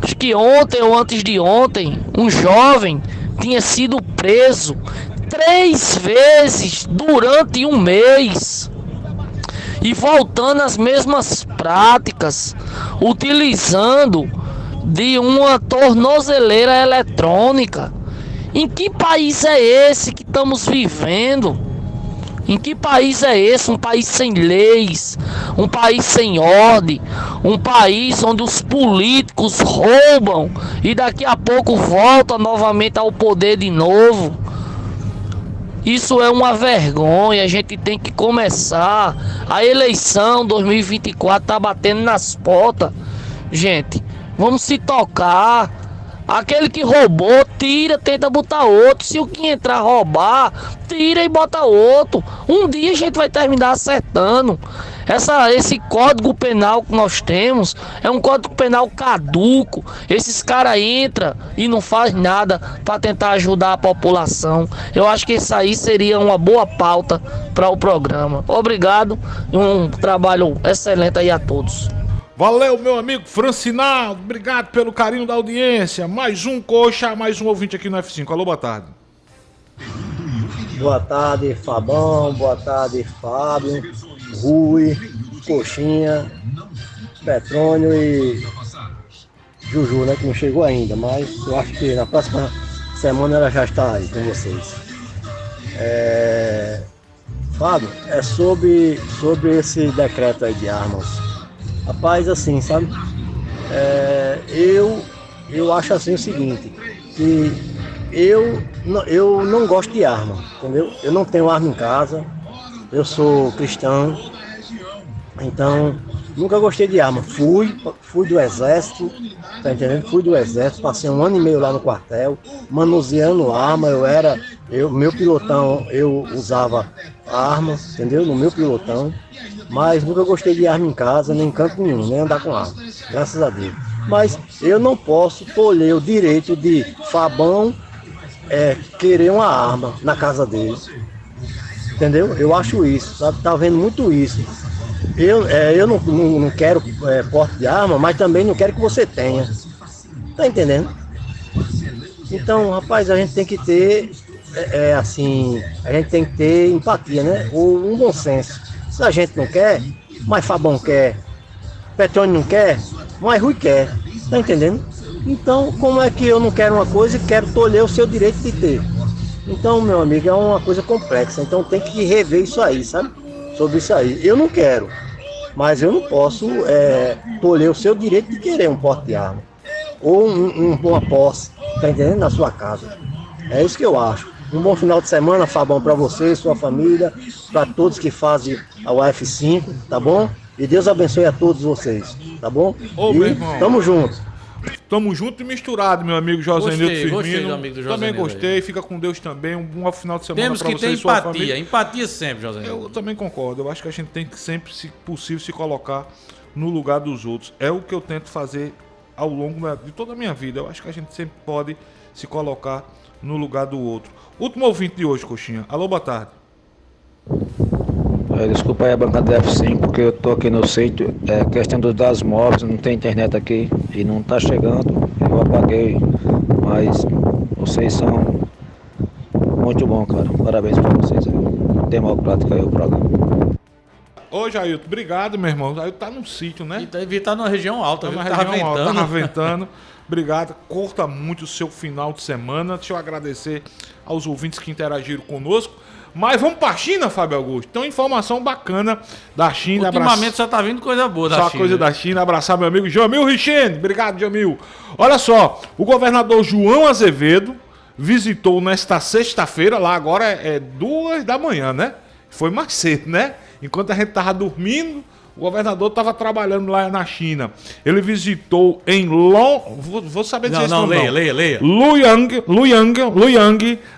Acho que ontem ou antes de ontem, um jovem tinha sido preso 3 vezes durante um mês. E voltando às mesmas práticas, utilizando de uma tornozeleira eletrônica. Em que país é esse que estamos vivendo? Em que país é esse? Um país sem leis, um país sem ordem, um país onde os políticos roubam e daqui a pouco voltam novamente ao poder de novo. Isso é uma vergonha. A gente tem que começar. A eleição 2024 tá batendo nas portas. Gente, vamos se tocar. Aquele que roubou, tira, tenta botar outro. Se o que entrar roubar, tira e bota outro. Um dia a gente vai terminar acertando. Esse código penal que nós temos é um código penal caduco. Esses caras entram e não faz nada para tentar ajudar a população. Eu acho que isso aí seria uma boa pauta para o programa. Obrigado e um trabalho excelente aí a todos. Valeu, meu amigo Francinaldo, obrigado pelo carinho da audiência. Mais um coxa, mais um ouvinte aqui no F5. Alô, boa tarde. Boa tarde, Fabão, boa tarde, Fábio, Rui, Coxinha, Petrônio e Juju, né, que não chegou ainda, mas eu acho que na próxima semana ela já está aí com vocês. Fábio, é sobre esse decreto aí de armas. Rapaz, assim, sabe? Eu acho assim o seguinte, que eu não gosto de arma, entendeu? Eu não tenho arma em casa, eu sou cristão, Então, nunca gostei de arma. Fui do exército, tá entendendo? Fui do exército, passei 1 ano e meio lá no quartel, manuseando arma. Meu pilotão, eu usava arma, entendeu? No meu pilotão. Mas nunca gostei de arma em casa, nem em canto nenhum, nem andar com arma. Graças a Deus. Mas eu não posso tolher o direito de Fabão querer uma arma na casa dele. Entendeu? Eu acho isso, sabe? Tá vendo muito isso. Eu não quero porte de arma, mas também não quero que você tenha. Tá entendendo? Então, rapaz, a gente tem que ter, a gente tem que ter empatia, né? Ou um bom senso. Se a gente não quer, mas Fabão quer, Petrônio não quer, mas Rui quer. Tá entendendo? Então, como é que eu não quero uma coisa e quero tolher o seu direito de ter? Então, meu amigo, é uma coisa complexa. Então tem que rever isso aí, sabe? Sobre isso aí. Eu não quero, mas eu não posso tolher o seu direito de querer um porte de arma. Ou uma posse, tá entendendo? Na sua casa. É isso que eu acho. Um bom final de semana, Fabão, para você, sua família, para todos que fazem a UF5, tá bom? E Deus abençoe a todos vocês, tá bom? Meu irmão. Tamo junto. Tamo junto e misturado, meu amigo Josenildo Firmino. Gostei do amigo do Josenildo. Também gostei, fica com Deus também. Um bom final de semana pra você e sua família. Temos que ter empatia, empatia sempre, Josenildo. Eu também concordo. Eu acho que a gente tem que sempre, se possível, se colocar no lugar dos outros. É o que eu tento fazer ao longo de toda a minha vida. Eu acho que a gente sempre pode se colocar no lugar do outro. Último ouvinte de hoje, Coxinha. Alô, boa tarde. Desculpa aí a bancada da F5, porque eu tô aqui no sítio, questão dos dados móveis, não tem internet aqui e não tá chegando, eu apaguei, mas vocês são muito bons, cara, parabéns pra vocês aí, democrático aí o programa. Ô Jailton, obrigado, meu irmão, Jailton tá num sítio, né? E devia estar numa região alta, tá ventando. Obrigado, curta muito o seu final de semana, deixa eu agradecer aos ouvintes que interagiram conosco. Mas vamos pra China, Fábio Augusto. Então, informação bacana da China. Ultimamente só tá vindo coisa boa da China. Só coisa da China. Abraçar meu amigo Jamil Richene. Obrigado, Jamil. Olha só, o governador João Azevedo visitou nesta sexta-feira, lá agora é 2 da manhã, né? Foi mais cedo, né? Enquanto a gente tava dormindo, o governador estava trabalhando lá na China. Ele visitou em vou saber dizer isso. Leia. Luoyang,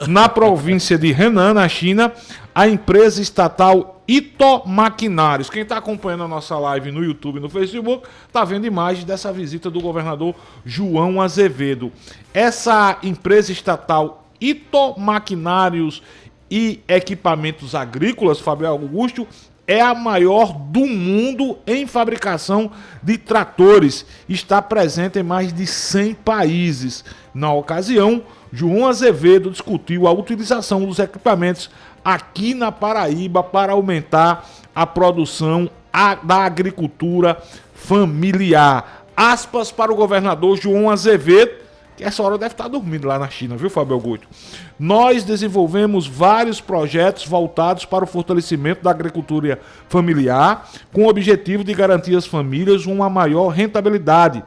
na província de Henan, na China, a empresa estatal Ito Maquinários. Quem está acompanhando a nossa live no YouTube e no Facebook está vendo imagens dessa visita do governador João Azevedo. Essa empresa estatal Ito Maquinários e Equipamentos Agrícolas, Fábio Augusto, é a maior do mundo em fabricação de tratores. Está presente em mais de 100 países. Na ocasião, João Azevedo discutiu a utilização dos equipamentos aqui na Paraíba para aumentar a produção da agricultura familiar. Aspas para o governador João Azevedo, que essa hora deve estar dormindo lá na China, viu, Fábio Augusto? Nós desenvolvemos vários projetos voltados para o fortalecimento da agricultura familiar, com o objetivo de garantir às famílias uma maior rentabilidade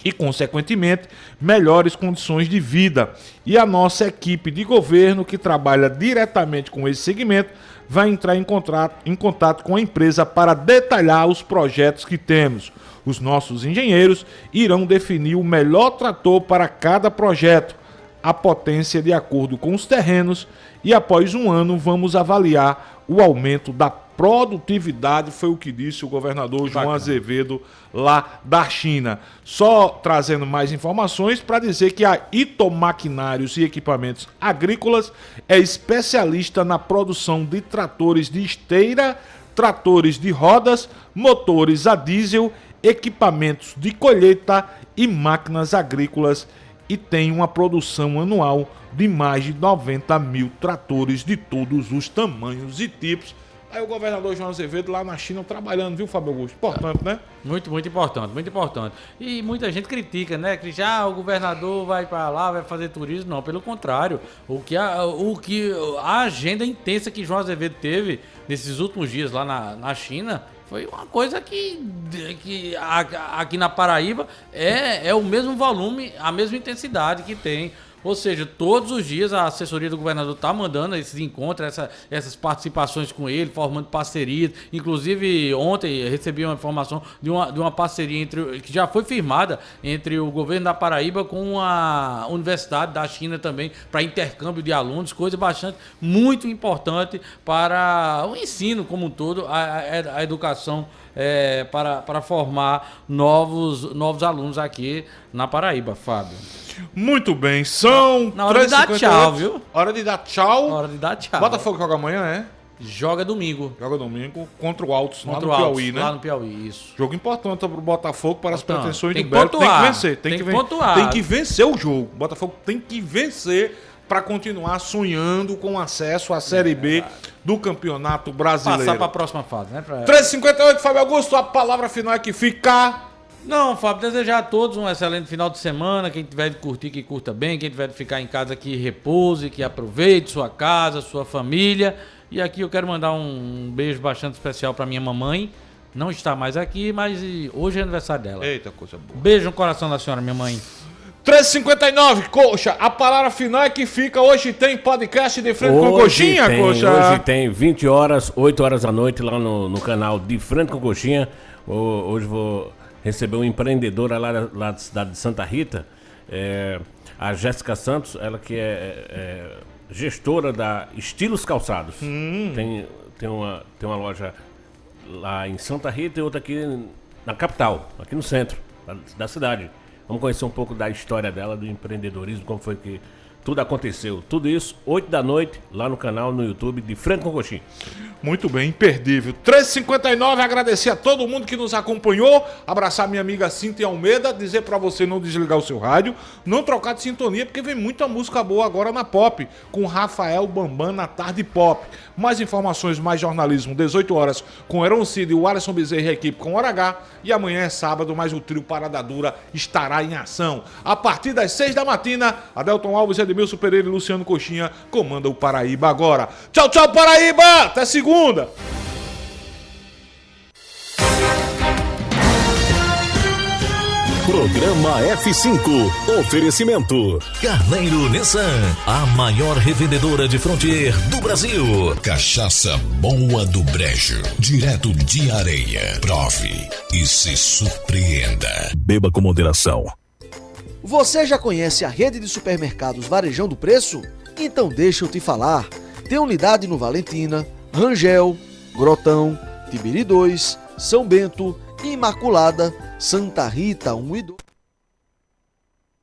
e, consequentemente, melhores condições de vida. E a nossa equipe de governo, que trabalha diretamente com esse segmento, vai entrar em contato com a empresa para detalhar os projetos que temos. Os nossos engenheiros irão definir o melhor trator para cada projeto, a potência de acordo com os terrenos, e após um ano vamos avaliar o aumento da produtividade, foi o que disse o governador João Azevedo lá da China. Só trazendo mais informações para dizer que a Ito Maquinários e Equipamentos Agrícolas é especialista na produção de tratores de esteira, tratores de rodas, motores a diesel, equipamentos de colheita e máquinas agrícolas, e tem uma produção anual de mais de 90 mil tratores de todos os tamanhos e tipos. Aí o governador João Azevedo lá na China trabalhando, viu, Fábio Augusto? Importante, né? Muito importante, muito importante. E muita gente critica, né? Que já o governador vai para lá, vai fazer turismo. Não, pelo contrário. O que a agenda intensa que João Azevedo teve nesses últimos dias lá na China foi uma coisa que aqui na Paraíba é o mesmo volume, a mesma intensidade que tem Ou seja, todos os dias a assessoria do governador está mandando esses encontros, essas participações com ele, formando parcerias. Inclusive, ontem recebi uma informação de uma parceria que já foi firmada entre o governo da Paraíba com a Universidade da China também, para intercâmbio de alunos, coisa bastante, muito importante para o ensino como um todo, a educação para formar novos alunos aqui na Paraíba, Fábio. Muito bem, são... Na hora de dar tchau, viu? Hora de dar tchau. Hora de dar tchau. Botafogo joga amanhã, né? Joga domingo. Joga domingo contra o Altos, lá no Piauí, Piauí, né? Lá no Piauí, isso. Jogo importante para o Botafogo, para as pretensões do que Belo. pontuar. Tem que vencer. Tem que pontuar. Tem que vencer o jogo. O Botafogo tem que vencer para continuar sonhando com acesso à Série B do Campeonato Brasileiro. Passar para a próxima fase, né? 3h58, Fábio Augusto, a palavra final é que fica... Não, Fábio, desejar a todos um excelente final de semana. Quem tiver de curtir, que curta bem. Quem tiver de ficar em casa, que repouse, que aproveite sua casa, sua família. E aqui eu quero mandar um beijo bastante especial para minha mamãe. Não está mais aqui, mas hoje é aniversário dela. Eita, coisa boa. Beijo no coração da senhora, minha mãe. 3h59, Coxa, a palavra final é que fica. Hoje tem podcast de Frente com Coxinha, Coxa? Hoje tem 20 horas, 8 horas da noite lá no canal de Frente com Coxinha. Hoje vou receber uma empreendedora lá da cidade de Santa Rita, a Jéssica Santos, ela que é gestora da Estilos Calçados. Tem uma loja lá em Santa Rita e outra aqui na capital, aqui no centro da cidade. Vamos conhecer um pouco da história dela, do empreendedorismo, como foi que tudo aconteceu. Tudo isso, 8 da noite, lá no canal, no YouTube, de Frente com Coxinha. Muito bem, imperdível. 3h59, agradecer a todo mundo que nos acompanhou, abraçar minha amiga Cíntia Almeida, dizer pra você não desligar o seu rádio, não trocar de sintonia, porque vem muita música boa agora na Pop, com Rafael Bambam na Tarde Pop. Mais informações, mais jornalismo, 18 horas, com Heron Cid e o Alisson Bezerra e a equipe com Hora H. E amanhã é sábado, mas o trio Parada Dura estará em ação. A partir das 6 da matina, Adelton Alves, Edmilson Pereira e Luciano Coxinha comandam o Paraíba agora. Tchau, tchau, Paraíba! Até segunda! Programa F5. Oferecimento. Carneiro Nissan, a maior revendedora de Frontier do Brasil. Cachaça Boa do Brejo, direto de Areia. Prove e se surpreenda. Beba com moderação. Você já conhece a rede de supermercados Varejão do Preço? Então deixa eu te falar. Tem unidade no Valentina, Rangel, Grotão, Tibiri 2, São Bento, Imaculada, Santa Rita 1 e 2.